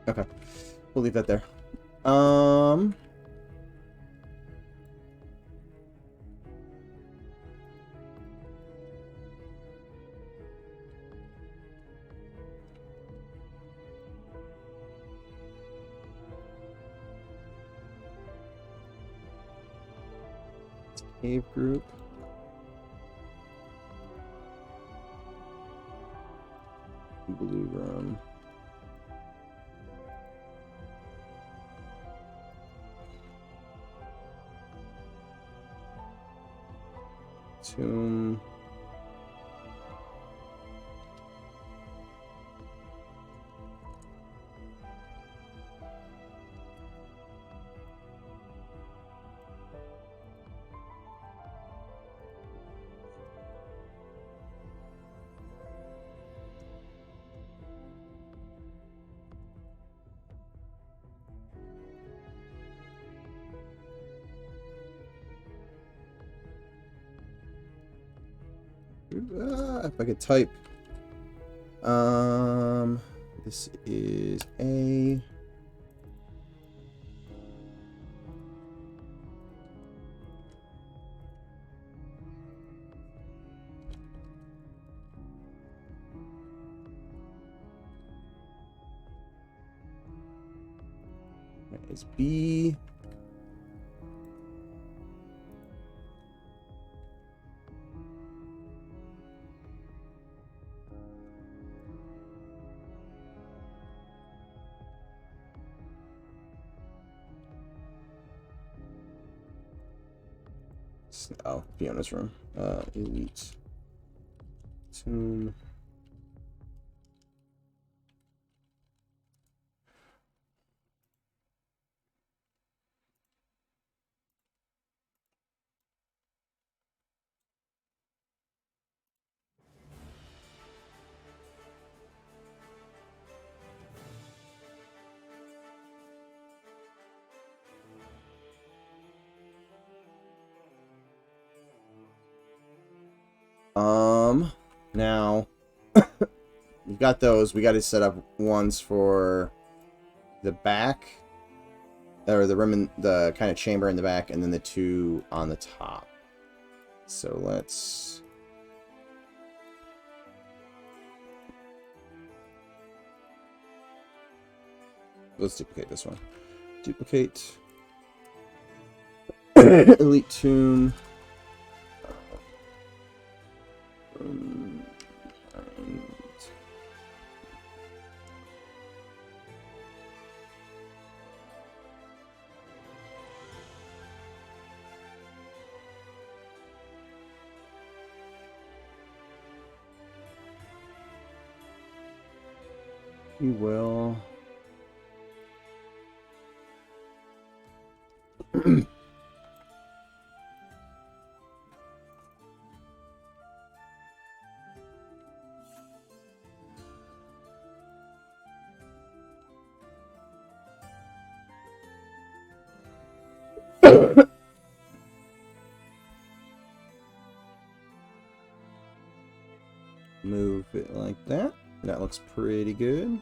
Okay, we'll leave that there. Cave group. Blue room. Tomb. If I could type. This is A. That is B. Oh, Fiona's room. Elite. Tomb. Now we've got those. We got to set up ones for the back, or the room in the kind of chamber in the back, and then the two on the top. So let's duplicate this one. Duplicate. Elite tomb. And we will move it like that. That looks pretty good.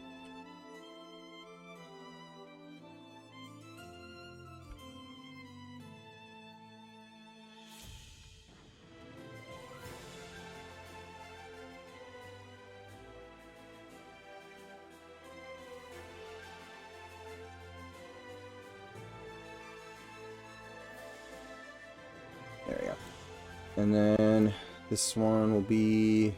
There we go. And then this one will be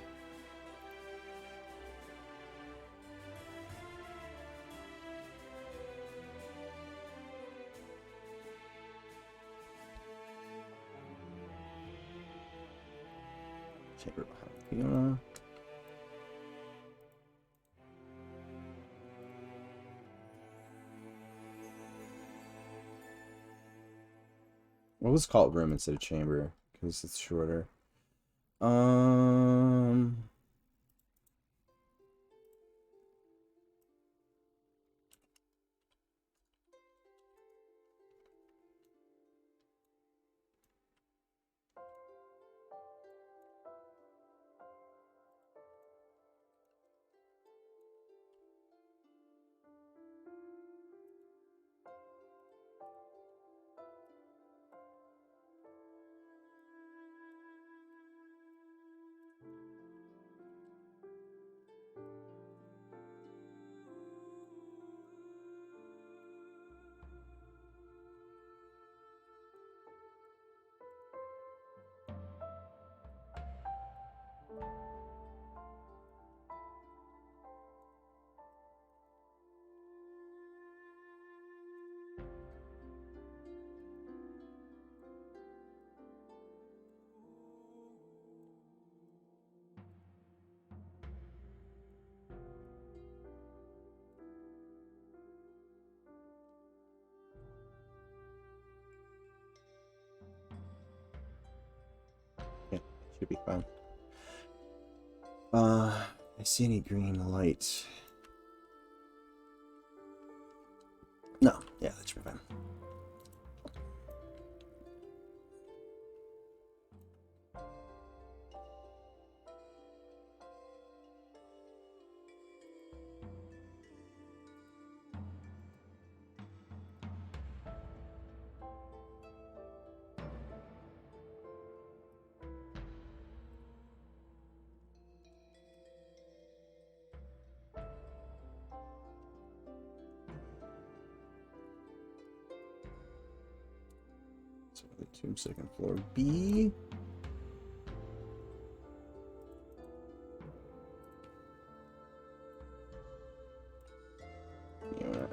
chamber behind Fiona. We'll just call it room instead of chamber because it's shorter. Should be fine. I see any green light? No, yeah, that should be fine. So the tomb, second floor B.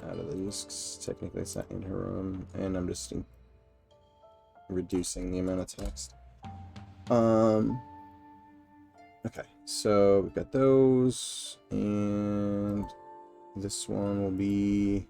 Out of these, 'cause technically it's not in her room, and I'm just reducing the amount of text. Okay, so we've got those, and this one will be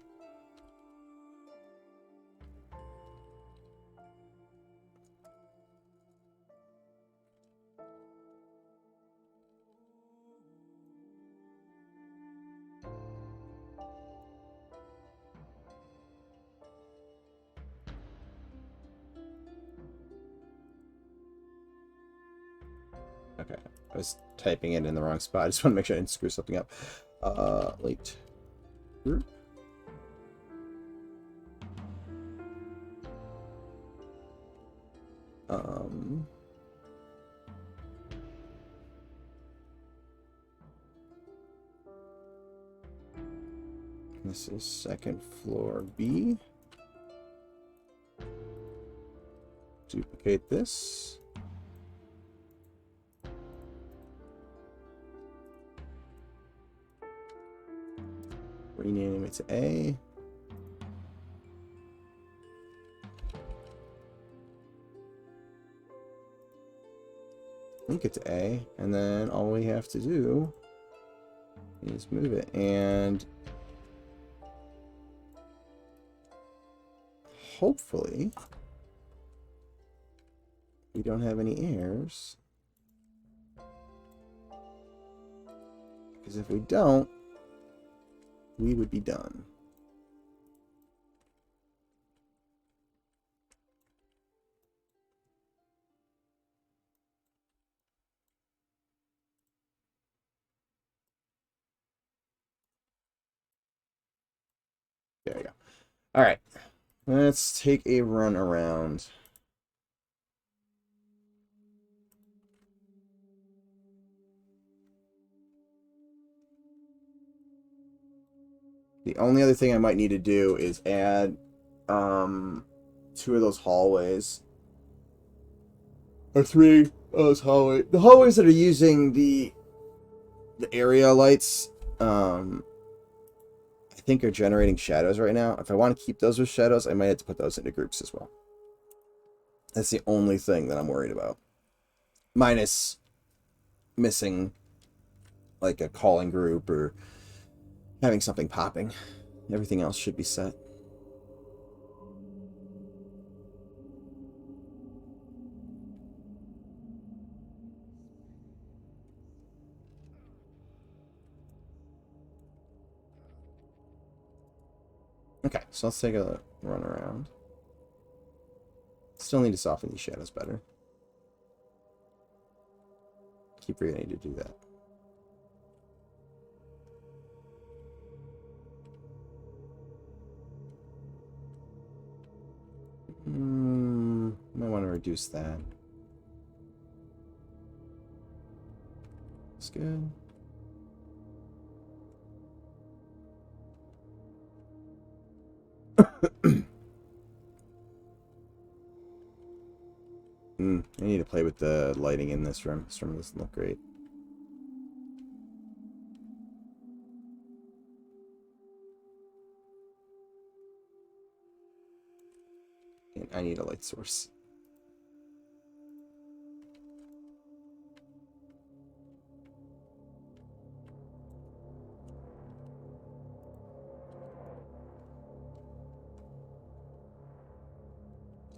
okay. I was typing it in the wrong spot. I just want to make sure I didn't screw something up. Late group. This is second floor B. Duplicate this. Rename it to A. Link it to A, and then all we have to do is move it, and hopefully we don't have any errors, because if we don't, we would be done. There we go. All right, let's take a run around. The only other thing I might need to do is add 2 of those hallways. Or 3 of those hallways. The hallways that are using the area lights, I think are generating shadows right now. If I want to keep those with shadows, I might have to put those into groups as well. That's the only thing that I'm worried about. Minus missing like a calling group or having something popping. Everything else should be set. Okay, so let's take a run around. Still need to soften these shadows better. Keep forgetting to do that. Might want to reduce that. That's good. I need to play with the lighting in this room. This room doesn't look great. And I need a light source.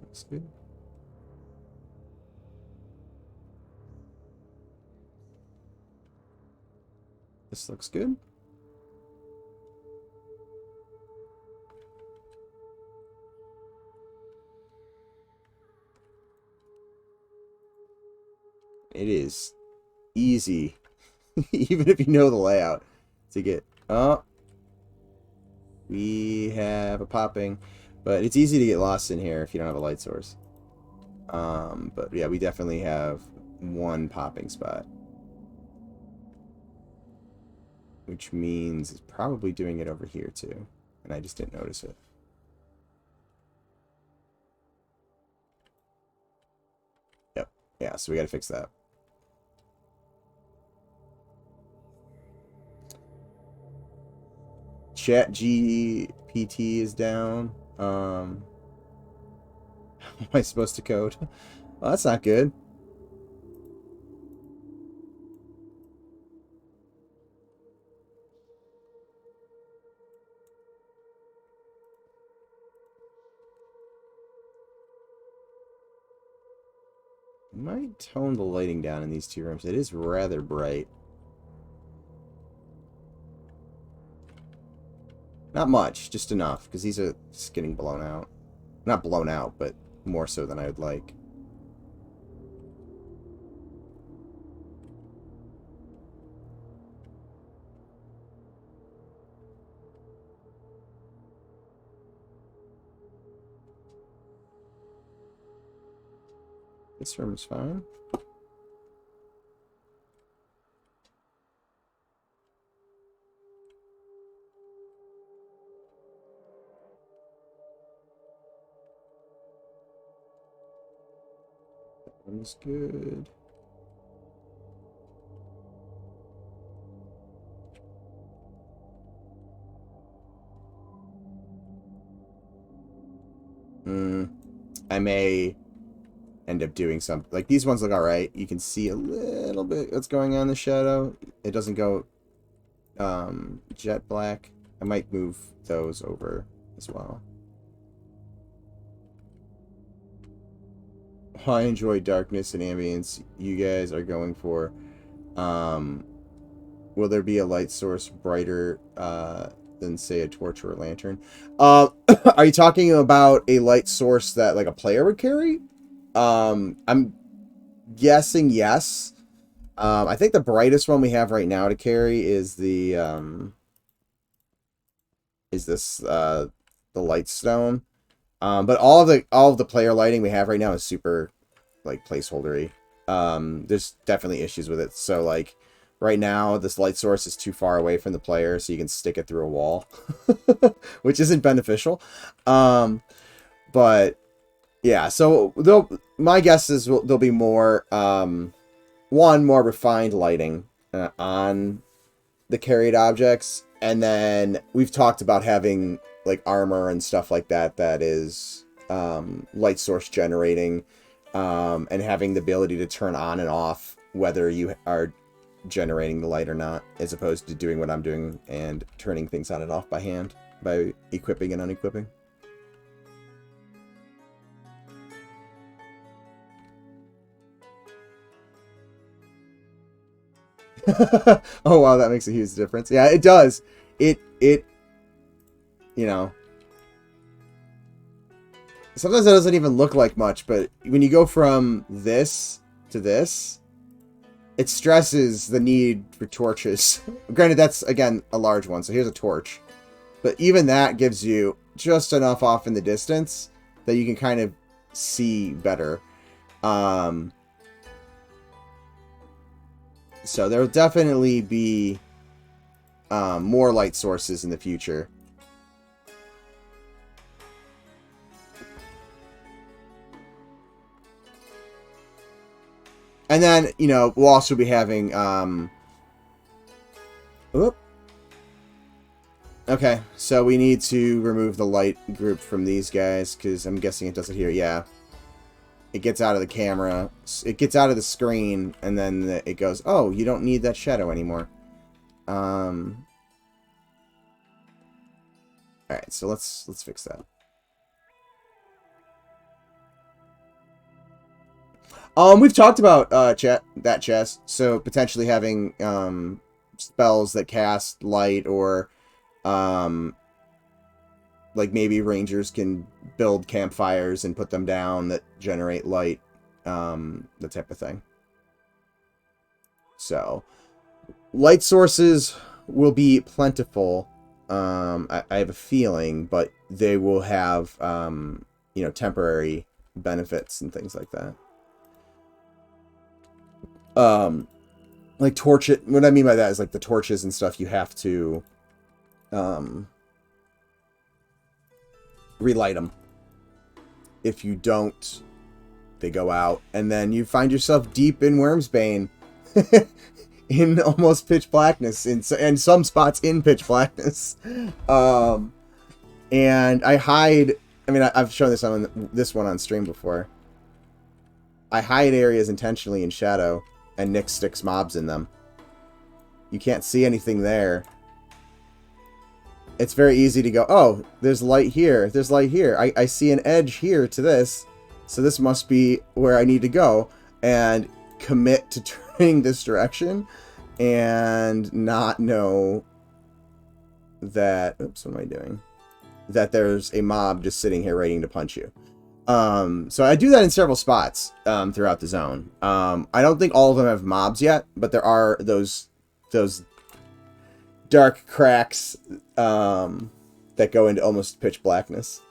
That's good. This looks good. It is easy, even if you know the layout, to get... Oh, we have a popping, but it's easy to get lost in here if you don't have a light source. But yeah, we definitely have one popping spot, which means it's probably doing it over here too, and I just didn't notice it. Yep. Yeah, so we got to fix that. Chat GPT is down. How am I supposed to code? Well, that's not good. I might tone the lighting down in these two rooms. It is rather bright. Not much, just enough, because these are just getting blown out. Not blown out, but more so than I would like. This room is fine. That one's good. I may end up doing something. Like, these ones look alright. You can see a little bit what's going on in the shadow. It doesn't go jet black. I might move those over as well. I enjoy darkness and ambience. You guys are going for. Will there be a light source brighter than, say, a torch or a lantern? Are you talking about a light source that, like, a player would carry? I'm guessing yes. I think the brightest one we have right now to carry is the the light stone. But all of the player lighting we have right now is super, like, placeholdery. There's definitely issues with it. So, like, right now this light source is too far away from the player, so you can stick it through a wall, which isn't beneficial. But yeah, so my guess is there'll be more more refined lighting on the carried objects, and then we've talked about having, like, armor and stuff like that that is light source generating, and having the ability to turn on and off whether you are generating the light or not, as opposed to doing what I'm doing and turning things on and off by hand by equipping and unequipping. Oh wow, that makes a huge difference. Yeah, it does. It you know, sometimes it doesn't even look like much, but when you go from this to this, it stresses the need for torches. Granted, that's, again, a large one, so here's a torch. But even that gives you just enough off in the distance that you can kind of see better. So there will definitely be more light sources in the future. And then, you know, we'll also be having... Okay, so we need to remove the light group from these guys, because I'm guessing it does it here. Yeah. It gets out of the camera. It gets out of the screen, and then it goes, oh, you don't need that shadow anymore. Alright, so let's fix that. We've talked about that chest, so potentially having spells that cast light, or like maybe rangers can build campfires and put them down that generate light, that type of thing. So light sources will be plentiful. I have a feeling, but they will have, you know, temporary benefits and things like that. Like what I mean by that is like the torches and stuff, you have to, relight them. If you don't, they go out, and then you find yourself deep in Wyrmsbane. In almost pitch blackness, in some spots in pitch blackness. And I hide, I mean, I've shown this on this one on stream before. I hide areas intentionally in shadow, and Nick sticks mobs in them. You can't see anything there. It's very easy to go, oh, there's light here, there's light here. I see an edge here to this, so this must be where I need to go, and commit to turning this direction, and not know that, oops, what am I doing? That there's a mob just sitting here waiting to punch you. So I do that in several spots throughout the zone. I don't think all of them have mobs yet, but there are those dark cracks that go into almost pitch blackness.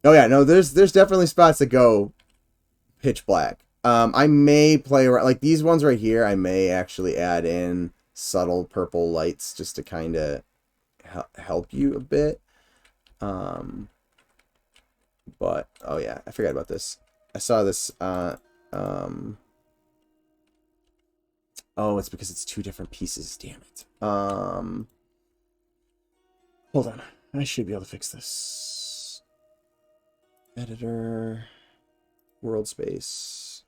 Oh yeah, no, there's definitely spots that go pitch black. I may play around, like these ones right here, I may actually add in subtle purple lights just to kind of help you a bit. But, oh yeah, I forgot about this. I saw this, oh, it's because it's two different pieces, damn it. Hold on, I should be able to fix this. Editor, world space.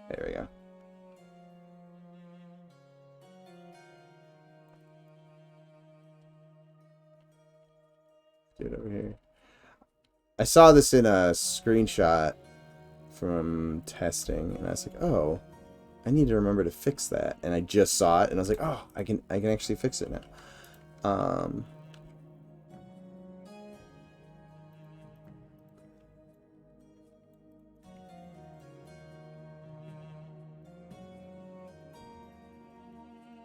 There we go. Do it over here. I saw this in a screenshot from testing, and I was like, oh, I need to remember to fix that. And I just saw it, and I was like, oh, I can actually fix it now.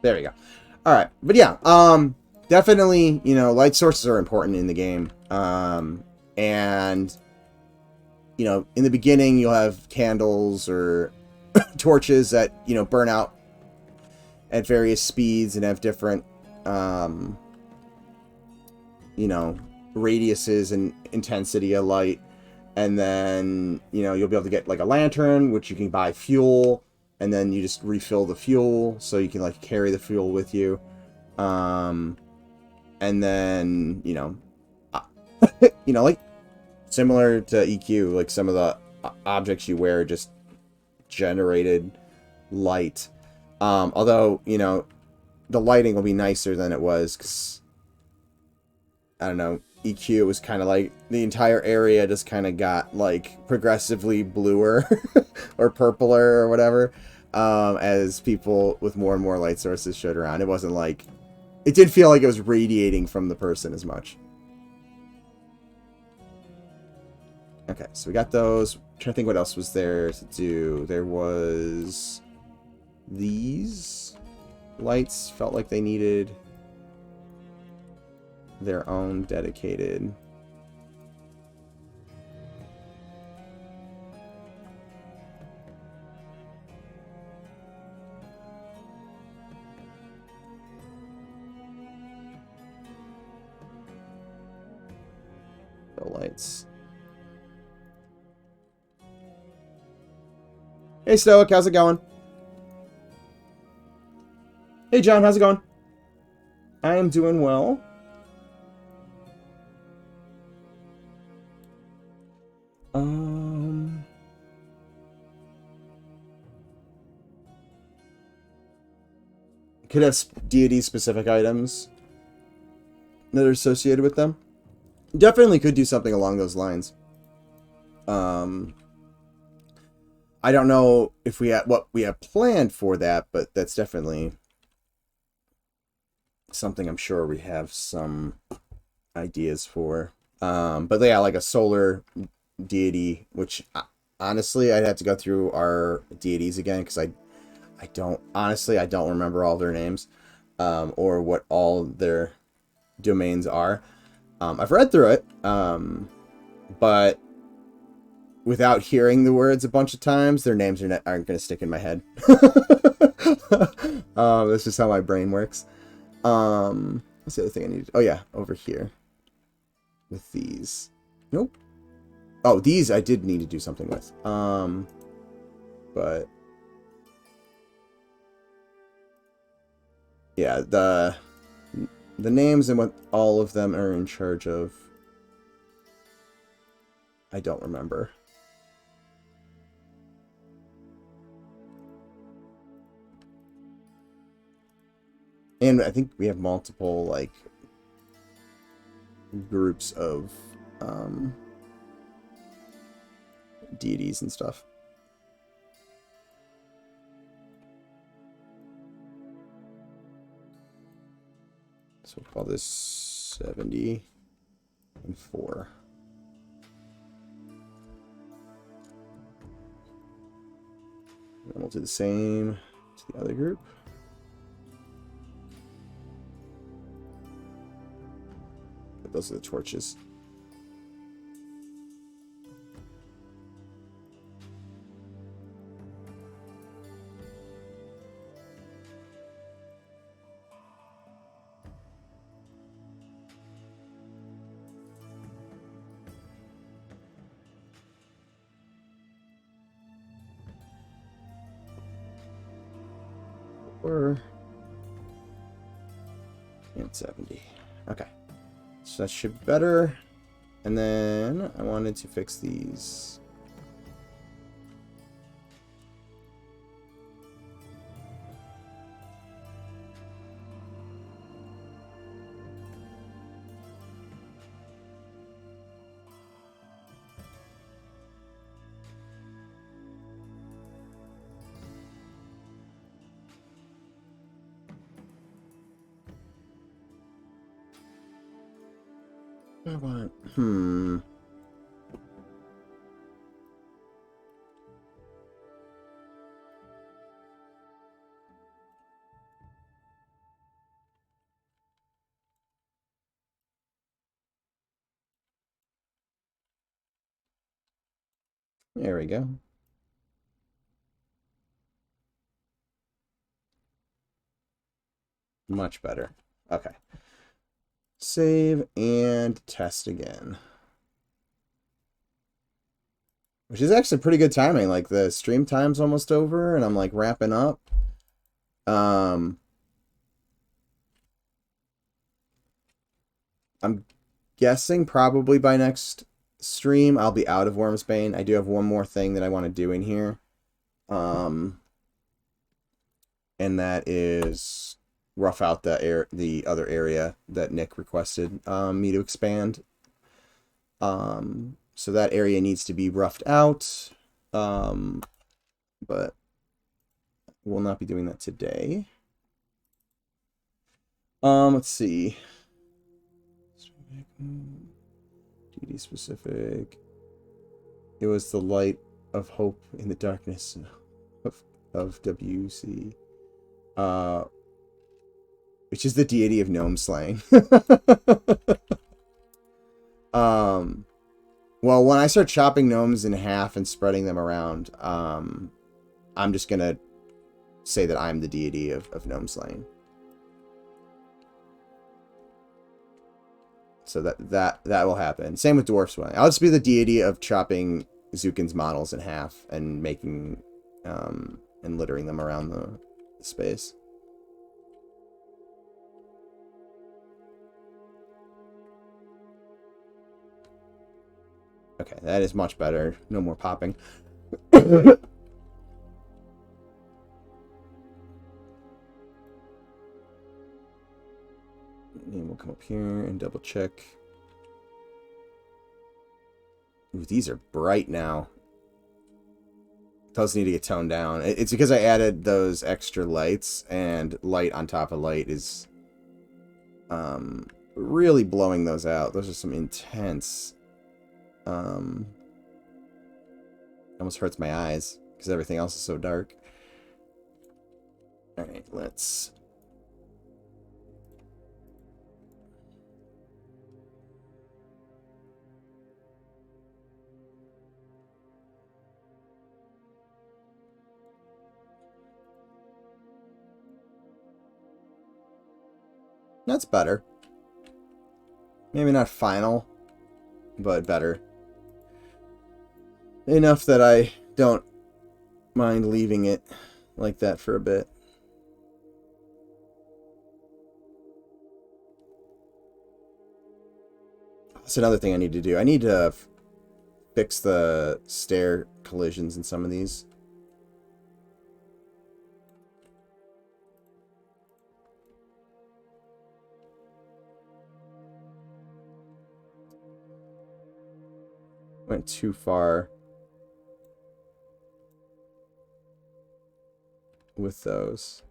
There we go. All right, but yeah, definitely, you know, light sources are important in the game. And, you know, in the beginning, you'll have candles or torches that, you know, burn out at various speeds and have different, you know, radiuses and intensity of light. And then, you know, you'll be able to get like a lantern, which you can buy fuel, and then you just refill the fuel so you can like carry the fuel with you. And then, you know, like similar to EQ, like some of the objects you wear just generated light. Although, you know, the lighting will be nicer than it was, because, I don't know, EQ was kind of like, the entire area just kind of got, like, progressively bluer, or purpler, or whatever, as people with more and more light sources showed around. It wasn't like, it did feel like it was radiating from the person as much. Okay, so we got those. I'm trying to think what else was there to do. There was these lights. Felt like they needed their own dedicated. The lights. Hey Stoic, how's it going? Hey John, how's it going? I am doing well. Could have deity-specific items that are associated with them. Definitely could do something along those lines. I don't know if we have what we have planned for that, but that's definitely something I'm sure we have some ideas for. But yeah, like a solar deity, which honestly I'd have to go through our deities again because I don't remember all their names, or what all their domains are. I've read through it, but without hearing the words a bunch of times, their names aren't going to stick in my head. That's just how my brain works. What's the other thing I need? Oh yeah, over here with these. Nope. Oh, these I did need to do something with. But yeah, the names and what all of them are in charge of, I don't remember. And I think we have multiple, like, groups of deities and stuff. So we'll call this 70 and 4. And we'll do the same to the other group. But those are the torches. And 70. Okay. So that should be better. And then I wanted to fix these. I want, There we go. Much better. Okay. Save and test again. Which is actually pretty good timing. Like, the stream time's almost over, and I'm, like, wrapping up. I'm guessing probably by next stream I'll be out of Wyrmsbane. I do have one more thing that I want to do in here. And that is rough out the other area that Nick requested me to expand. So that area needs to be roughed out. But we'll not be doing that today. Let's see. DD specific. It was the light of hope in the darkness of WC. Which is the deity of gnome slaying. Well, when I start chopping gnomes in half and spreading them around, I'm just gonna say that I'm the deity of gnome slaying. So that will happen. Same with dwarf slaying. I'll just be the deity of chopping Zukin's models in half and making and littering them around the space. Okay, that is much better. No more popping. And we'll come up here and double check. Ooh, these are bright now. Those need to get toned down. It's because I added those extra lights, and light on top of light is really blowing those out. Those are some intense. Almost hurts my eyes because everything else is so dark. All right, let's. That's better. Maybe not final, but better. Enough that I don't mind leaving it like that for a bit. That's another thing I need to do. I need to fix the stair collisions in some of these. Went too far with those.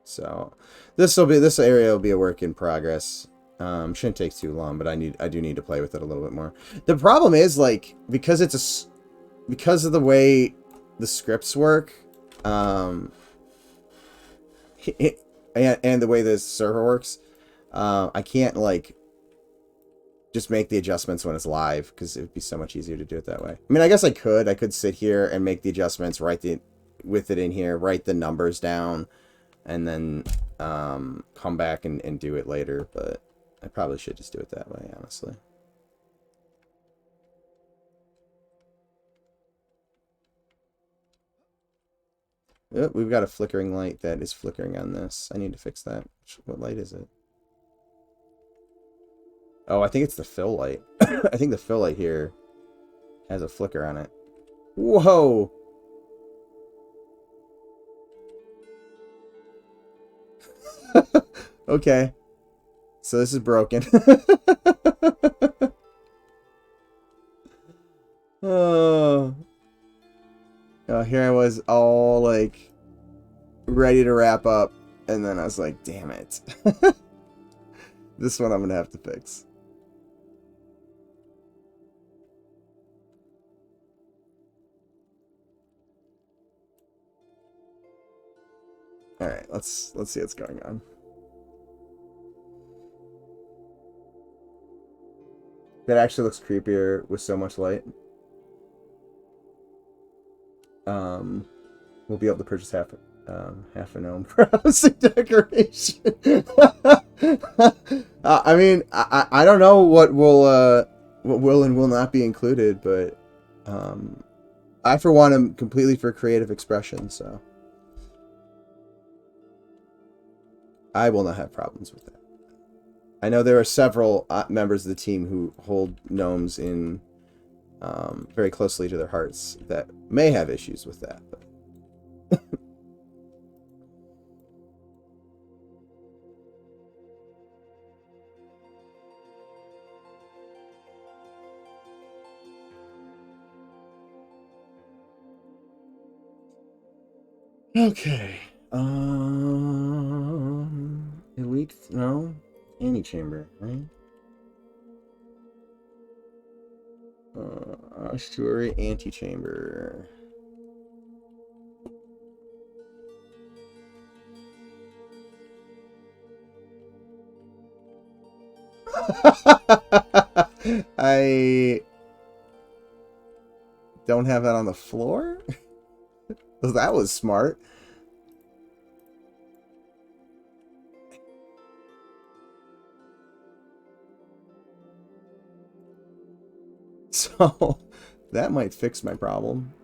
So this area will be a work in progress. Shouldn't take too long, but I do need to play with it a little bit more. The problem is, like, because of the way the scripts work, and the way the server works, I can't, like, just make the adjustments when it's live, because it would be so much easier to do it that way. I mean, I guess I could sit here and make the adjustments, with it in here, write the numbers down, and then come back and do it later, but I probably should just do it that way, honestly. Oh, we've got a flickering light that is flickering on this. I need to fix that. What light is it? Oh, I think it's the fill light. I think the fill light here has a flicker on it. Whoa! Okay. So this is broken. Oh. Oh, here I was all, like, ready to wrap up, and then I was like, damn it. This one I'm gonna have to fix. Alright, let's see what's going on. That actually looks creepier with so much light. We'll be able to purchase half a gnome for housing decoration. I mean, I don't know what will and will not be included, but I for one am completely for creative expression, so I will not have problems with that. I know there are several members of the team who hold gnomes in very closely to their hearts that may have issues with that. But okay. Elite, no, antechamber, right? Estuary antechamber. I don't have that on the floor? That was smart. So that might fix my problem.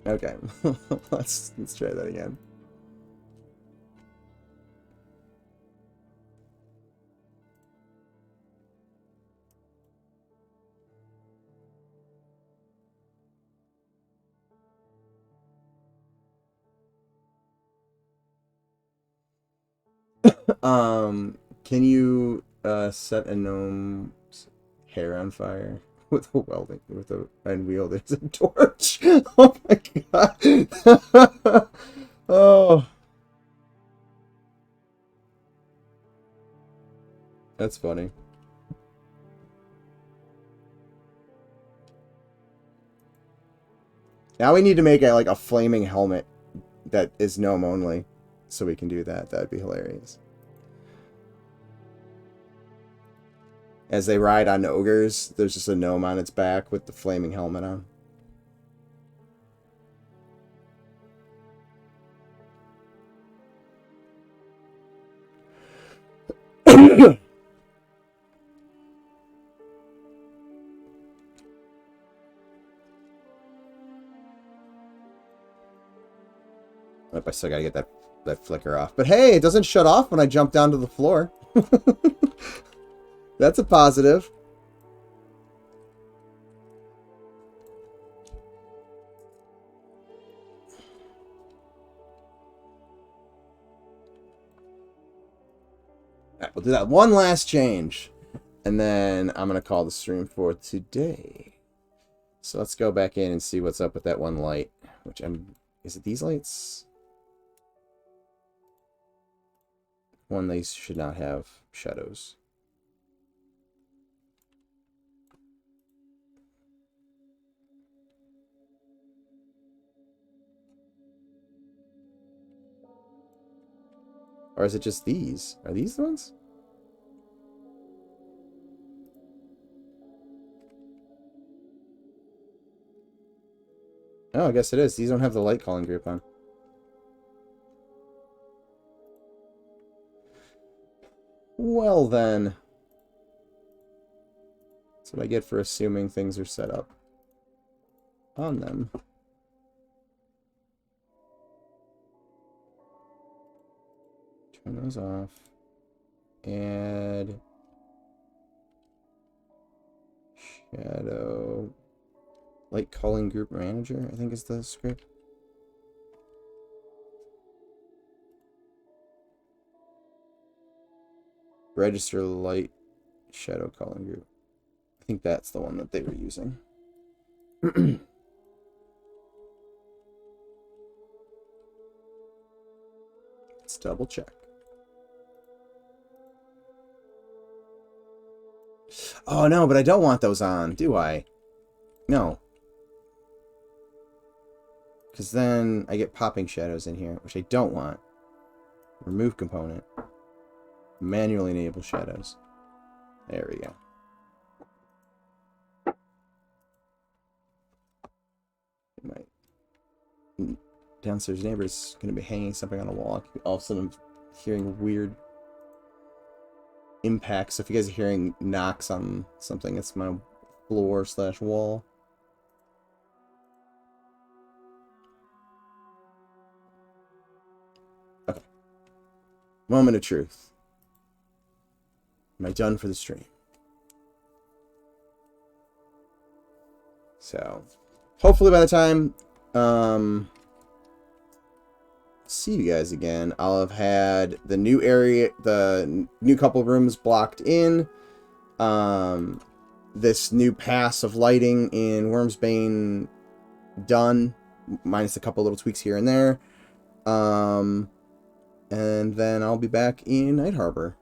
Okay, let's try that again. Can you set a gnome's hair on fire with a welding and wield it as a torch? Oh my god! Oh, that's funny. Now we need to make like a flaming helmet that is gnome only, so we can do that. That'd be hilarious. As they ride on ogres, there's just a gnome on its back with the flaming helmet on. Nope, I still gotta get that flicker off. But hey, it doesn't shut off when I jump down to the floor. That's a positive. Alright, we'll do that one last change. And then I'm going to call the stream for today. So let's go back in and see what's up with that one light. Which is it these lights? One, these should not have shadows. Or is it just these? Are these the ones? Oh, I guess it is. These don't have the light calling group on. Well then. That's what I get for assuming things are set up on them. Turn those off. Add shadow light calling group manager, I think is the script. Register light shadow calling group. I think that's the one that they were using. Let's double check. Oh no, but I don't want those on, do I? No. Because then I get popping shadows in here, which I don't want. Remove component. Manually enable shadows. There we go. My downstairs neighbor's going to be hanging something on a wall. All of a sudden I'm hearing weird impacts. So if you guys are hearing knocks on something, it's my floor/wall. Okay. Moment of truth. Am I done for the stream? So, hopefully by the time see you guys again, I'll have had the new area, the new couple of rooms blocked in, this new pass of lighting in Wyrmsbane done, minus a couple little tweaks here and there, and then I'll be back in Night Harbor.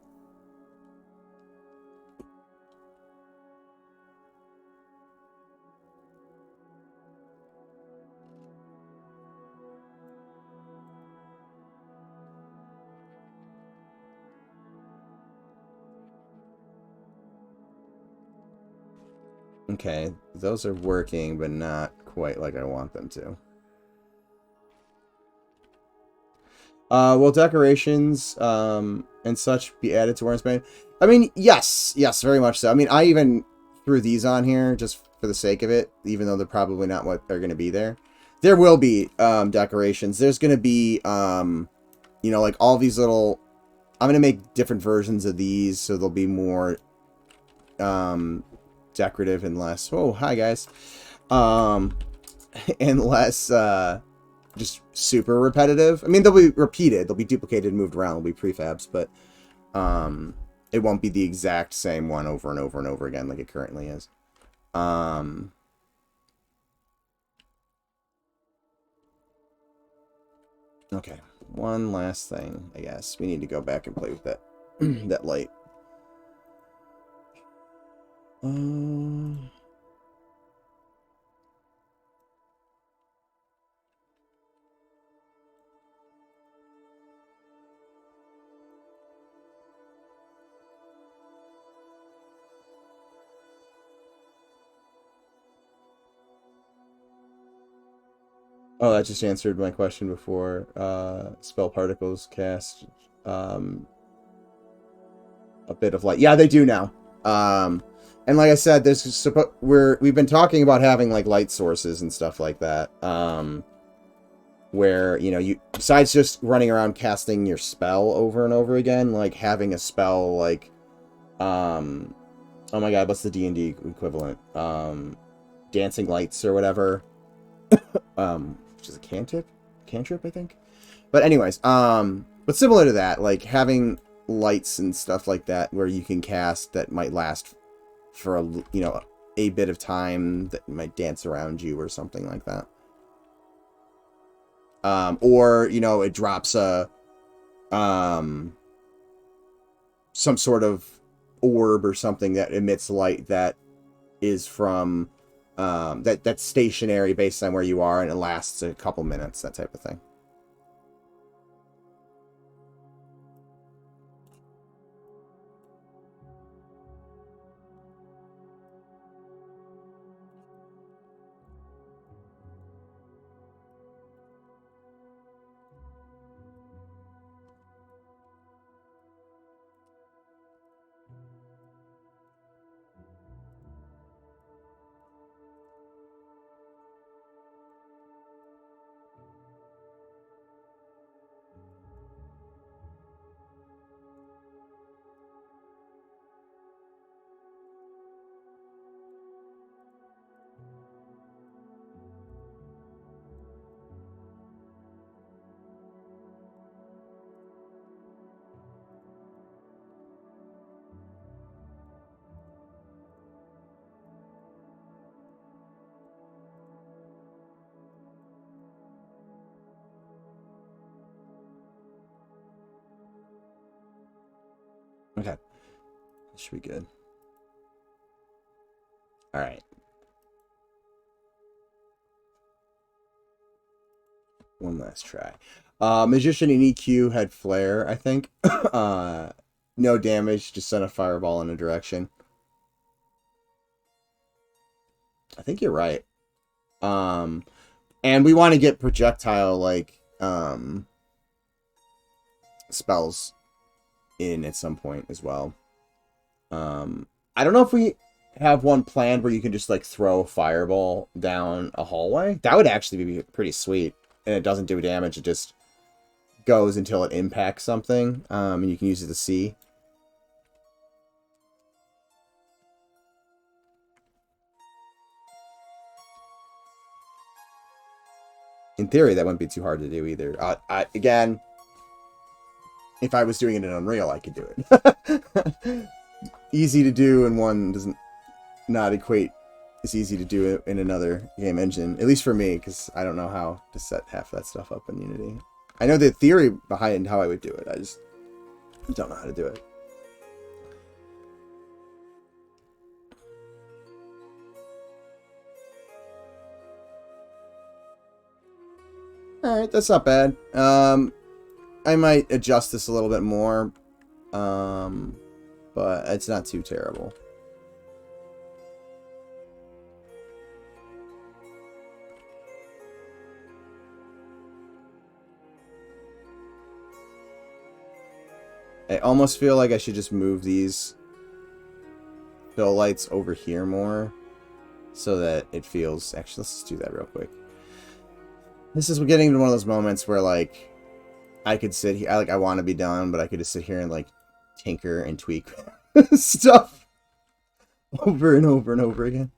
Okay, those are working, but not quite like I want them to. Will decorations and such be added to Wyrmsbane? I mean, yes, very much so. I mean, I even threw these on here just for the sake of it, even though they're probably not what they're going to be there. There will be decorations. There's going to be, you know, like all these little... I'm going to make different versions of these, so they'll be more decorative and less... Oh, hi, guys. And less just super repetitive. I mean, they'll be repeated. They'll be duplicated and moved around. They'll be prefabs, but it won't be the exact same one over and over and over again like it currently is. Okay, one last thing, I guess. We need to go back and play with that that light. Oh, that just answered my question before. Spell particles cast a bit of light. Yeah, they do now. And like I said, we've been talking about having like light sources and stuff like that. Where, you know, you besides just running around casting your spell over and over again, like having a spell like oh my god, what's the D&D equivalent? Dancing lights or whatever. Which is a cantrip, I think. But anyways, but similar to that, like having lights and stuff like that where you can cast that might last for a bit of time, that might dance around you or something like that. Or, you know, it drops a some sort of orb or something that emits light that is from that's stationary based on where you are, and it lasts a couple minutes, that type of thing. Okay. That should be good. Alright. One last try. Magician and EQ had flare, I think. No damage, just send a fireball in a direction. I think you're right. And we want to get projectile, like, spells in at some point as well. I don't know if we have one planned where you can just, like, throw a fireball down a hallway. That would actually be pretty sweet. And it doesn't do damage, it just goes until it impacts something, and you can use it to see. In theory, that wouldn't be too hard to do either. Again, if I was doing it in Unreal, I could do it. Easy to do, and one doesn't not equate as easy to do it in another game engine. At least for me, because I don't know how to set half that stuff up in Unity. I know the theory behind how I would do it. I just don't know how to do it. Alright, that's not bad. I might adjust this a little bit more. But it's not too terrible. I almost feel like I should just move these fill lights over here more so that it feels... Actually, let's just do that real quick. This is getting to one of those moments where, like, I could sit here, I want to be done, but I could just sit here and, like, tinker and tweak stuff over and over and over again.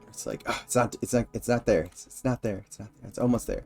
It's like, oh, it's not there. It's not there. It's not there. It's almost there.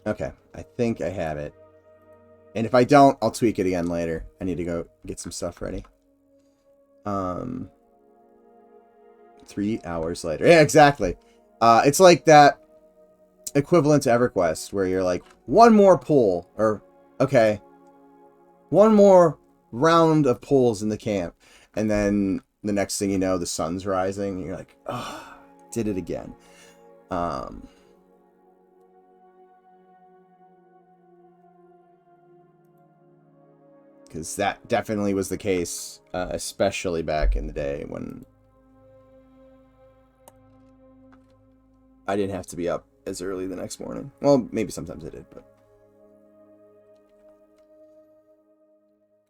Okay, I think I have it. And if I don't, I'll tweak it again later. I need to go get some stuff ready. 3 hours later. Yeah, exactly. It's like that equivalent to EverQuest, where you're like, one more pull, or, okay, one more round of pulls in the camp. And then the next thing you know, the sun's rising, and you're like, oh, did it again. Because that definitely was the case, especially back in the day when I didn't have to be up as early the next morning. Well, maybe sometimes I did, but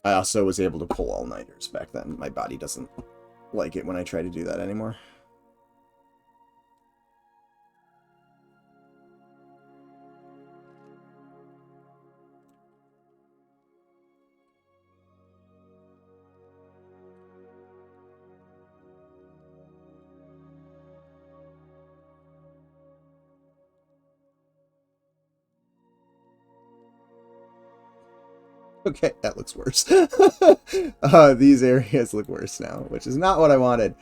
I also was able to pull all-nighters back then. My body doesn't like it when I try to do that anymore. Okay, that looks worse. These areas look worse now, which is not what I wanted.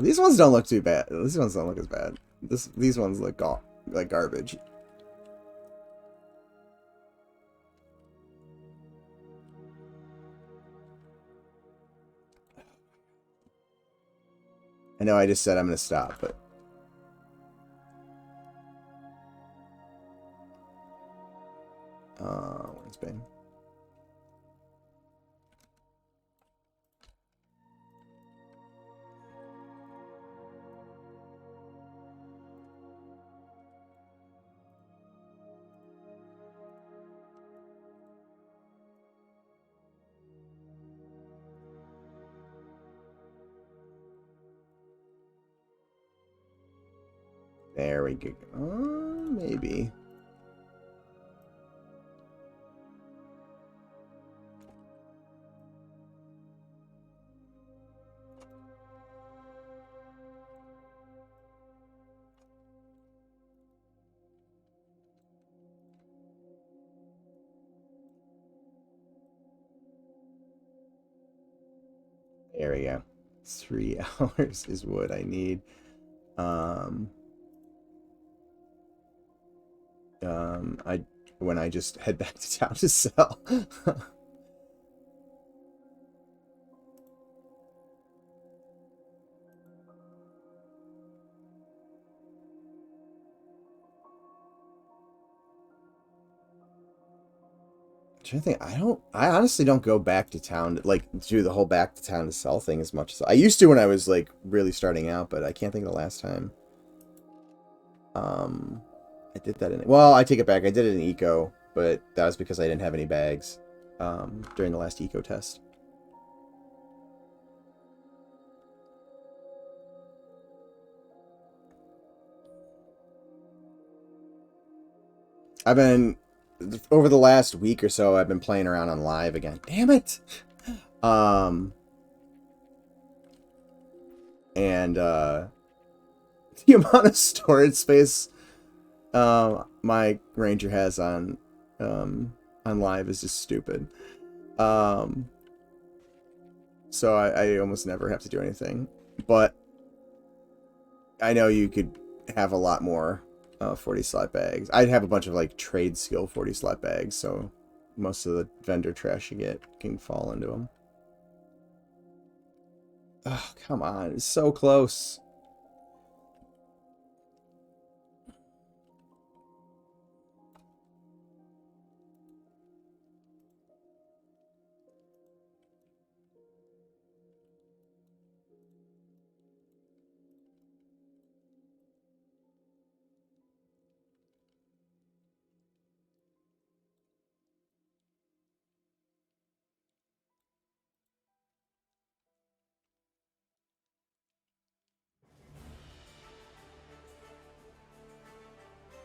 These ones don't look too bad. These ones don't look as bad. These ones look like garbage. I know I just said I'm going to stop, but... Wyrmsbane. There we go. Maybe. There we go. 3 hours is what I need. When I just head back to town to sell. I think I honestly don't go back to town, like, do the whole back to town to sell thing as much as I used to when I was, like, really starting out, but I can't think of the last time. I did that well, I take it back. I did it in Eco, but that was because I didn't have any bags, during the last Eco test. Over the last week or so, I've been playing around on live again. Damn it! And the amount of storage space my ranger has on live is just stupid. So I almost never have to do anything. But I know you could have a lot more 40 slot bags. I'd have a bunch of like trade skill 40 slot bags, so most of the vendor trash you get can fall into them. Oh, come on. It's so close.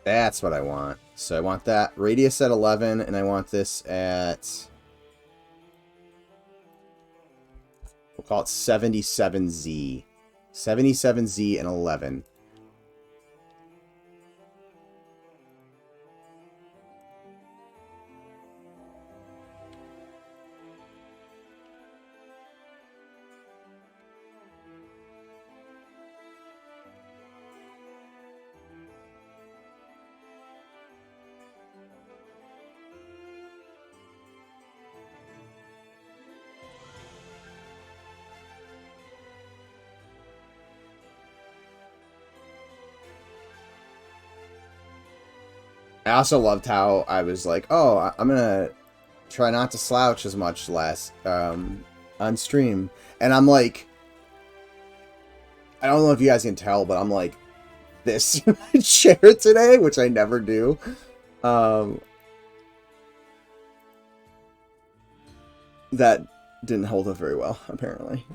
That's what I want. So I want that radius at 11, and I want this at, we'll call it 77Z. 77Z and 11. I also loved how I was like, oh, I'm gonna try not to slouch as much last on stream, and I'm like, I don't know if you guys can tell, but I'm like this in my chair today, which I never do. That didn't hold up very well, apparently.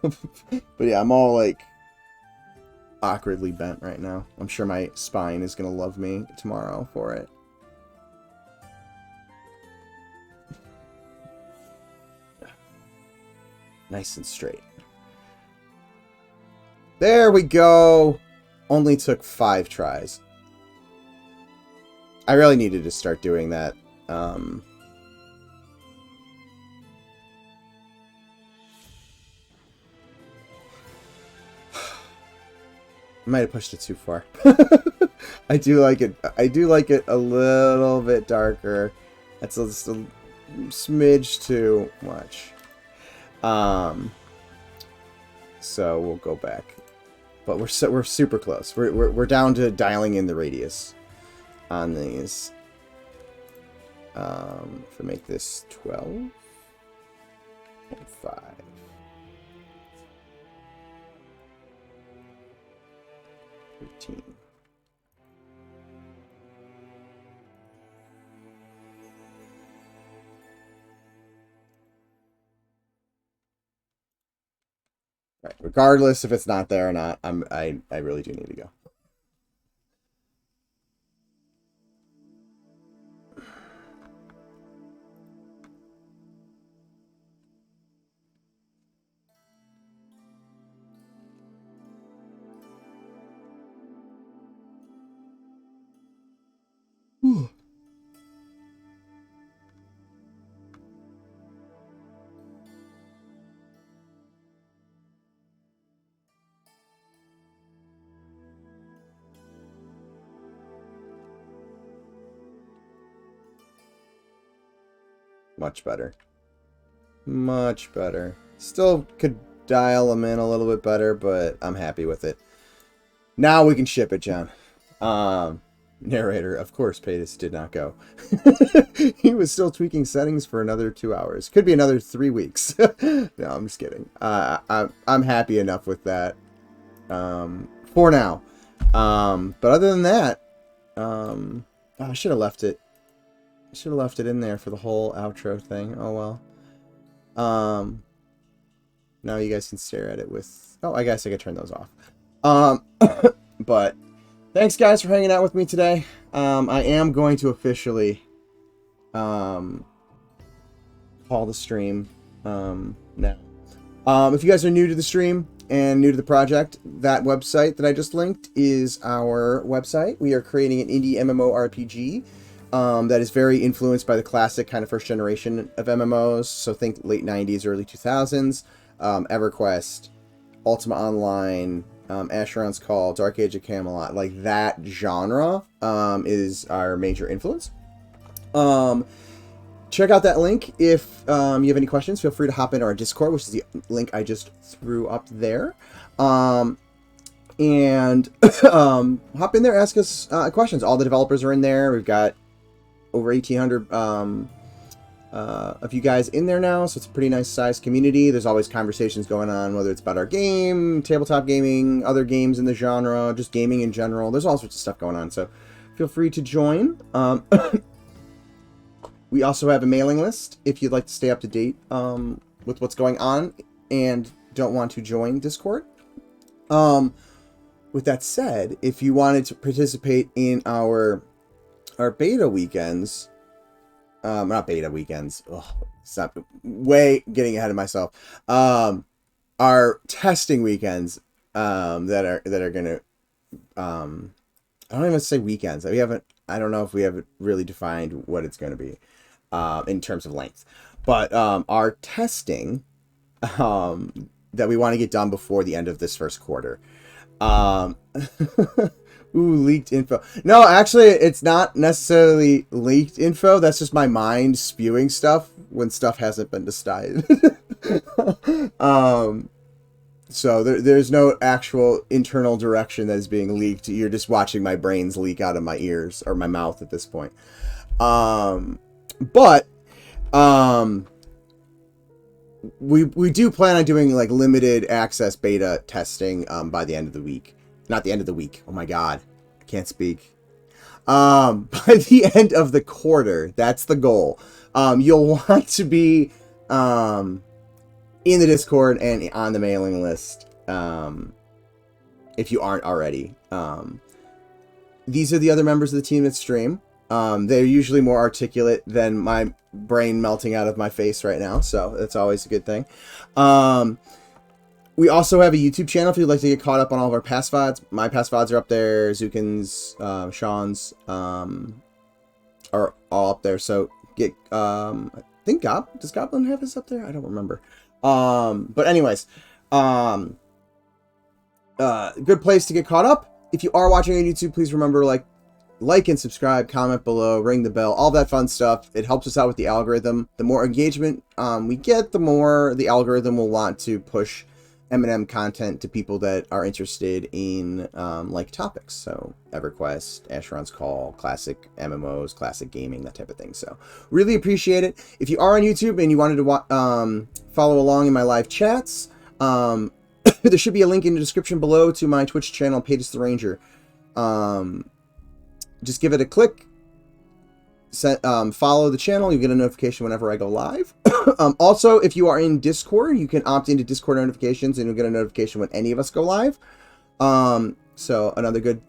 But yeah, I'm all like awkwardly bent right now. I'm sure my spine is gonna love me tomorrow for it. Nice and straight. There we go. Only took 5 tries. I really needed to start doing that. I might have pushed it too far. I do like it. I do like it a little bit darker. That's just a smidge too much. So we'll go back, but we're super close. We're down to dialing in the radius on these. If I make this 12.5. 13. Right. Regardless if it's not there or not, I really do need to go. Much better. Much better. Still could dial them in a little bit better, but I'm happy with it. Now we can ship it, John. Narrator, of course, Paytas did not go. He was still tweaking settings for another 2 hours. Could be another 3 weeks. No, I'm just kidding. I'm happy enough with that for now. But other than that, I should have left it. I should have left it in there for the whole outro thing. Oh well. Now you guys can stare at it with... Oh, I guess I could turn those off. But thanks guys for hanging out with me today. I am going to officially call the stream now. If you guys are new to the stream and new to the project, that website that I just linked is our website. We are creating an indie MMORPG that is very influenced by the classic kind of first generation of MMOs. So think late 90s, early 2000s, EverQuest, Ultima Online, Asheron's Call, Dark Age of Camelot. Like that genre is our major influence. Check out that link. If you have any questions, feel free to hop into our Discord, which is the link I just threw up there. And hop in there, ask us questions. All the developers are in there. We've got over 1,800 of you guys in there now, so it's a pretty nice sized community. There's always conversations going on, whether it's about our game, tabletop gaming, other games in the genre, just gaming in general. There's all sorts of stuff going on, so feel free to join. We also have a mailing list if you'd like to stay up to date with what's going on and don't want to join Discord. With that said, if you wanted to participate in our beta weekends, not beta weekends, stop, way getting ahead of myself, our testing weekends that are gonna, I don't even say weekends. I don't know if we haven't really defined what it's going to be in terms of length, but our testing that we want to get done before the end of this first quarter. Ooh, leaked info. No, actually, it's not necessarily leaked info. That's just my mind spewing stuff when stuff hasn't been decided. So there's no actual internal direction that is being leaked. You're just watching my brains leak out of my ears or my mouth at this point. But we do plan on doing like limited access beta testing by the end of the week. Not the end of the week. Oh my god, I can't speak. By the end of the quarter, that's the goal. You'll want to be in the Discord and on the mailing list if you aren't already. These are the other members of the team that stream. They're usually more articulate than my brain melting out of my face right now, so that's always a good thing. We also have a YouTube channel if you'd like to get caught up on all of our past VODs. My past VODs are up there. Zukin's, Sean's are all up there. So get, I think does Goblin have his up there? I don't remember. But anyways, good place to get caught up. If you are watching on YouTube, please remember like and subscribe, comment below, ring the bell, all that fun stuff. It helps us out with the algorithm. The more engagement we get, the more the algorithm will want to push M&M content to people that are interested in like topics. So EverQuest, Asheron's Call, classic MMOs, classic gaming, that type of thing. So really appreciate it. If you are on YouTube and you wanted to follow along in my live chats, there should be a link in the description below to my Twitch channel, Patus the Ranger. Just give it a click. Follow the channel. You get a notification whenever I go live. Also, if you are in Discord, you can opt into Discord notifications and you'll get a notification when any of us go live. So another good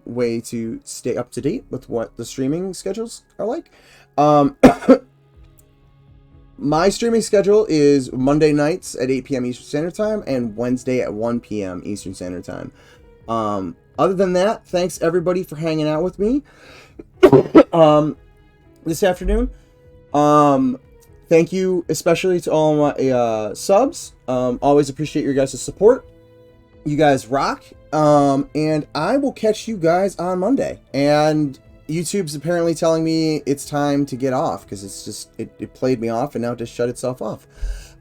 way to stay up to date with what the streaming schedules are like. My streaming schedule is Monday nights at 8 p.m. Eastern Standard Time and Wednesday at 1 p.m. Eastern Standard Time. Other than that, thanks everybody for hanging out with me this afternoon. Thank you especially to all my subs. Always appreciate your guys' support. You guys rock. And I will catch you guys on Monday. And YouTube's apparently telling me it's time to get off because it's just it played me off and now it just shut itself off.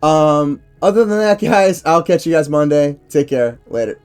Other than that, guys, I'll catch you guys Monday. Take care. Later.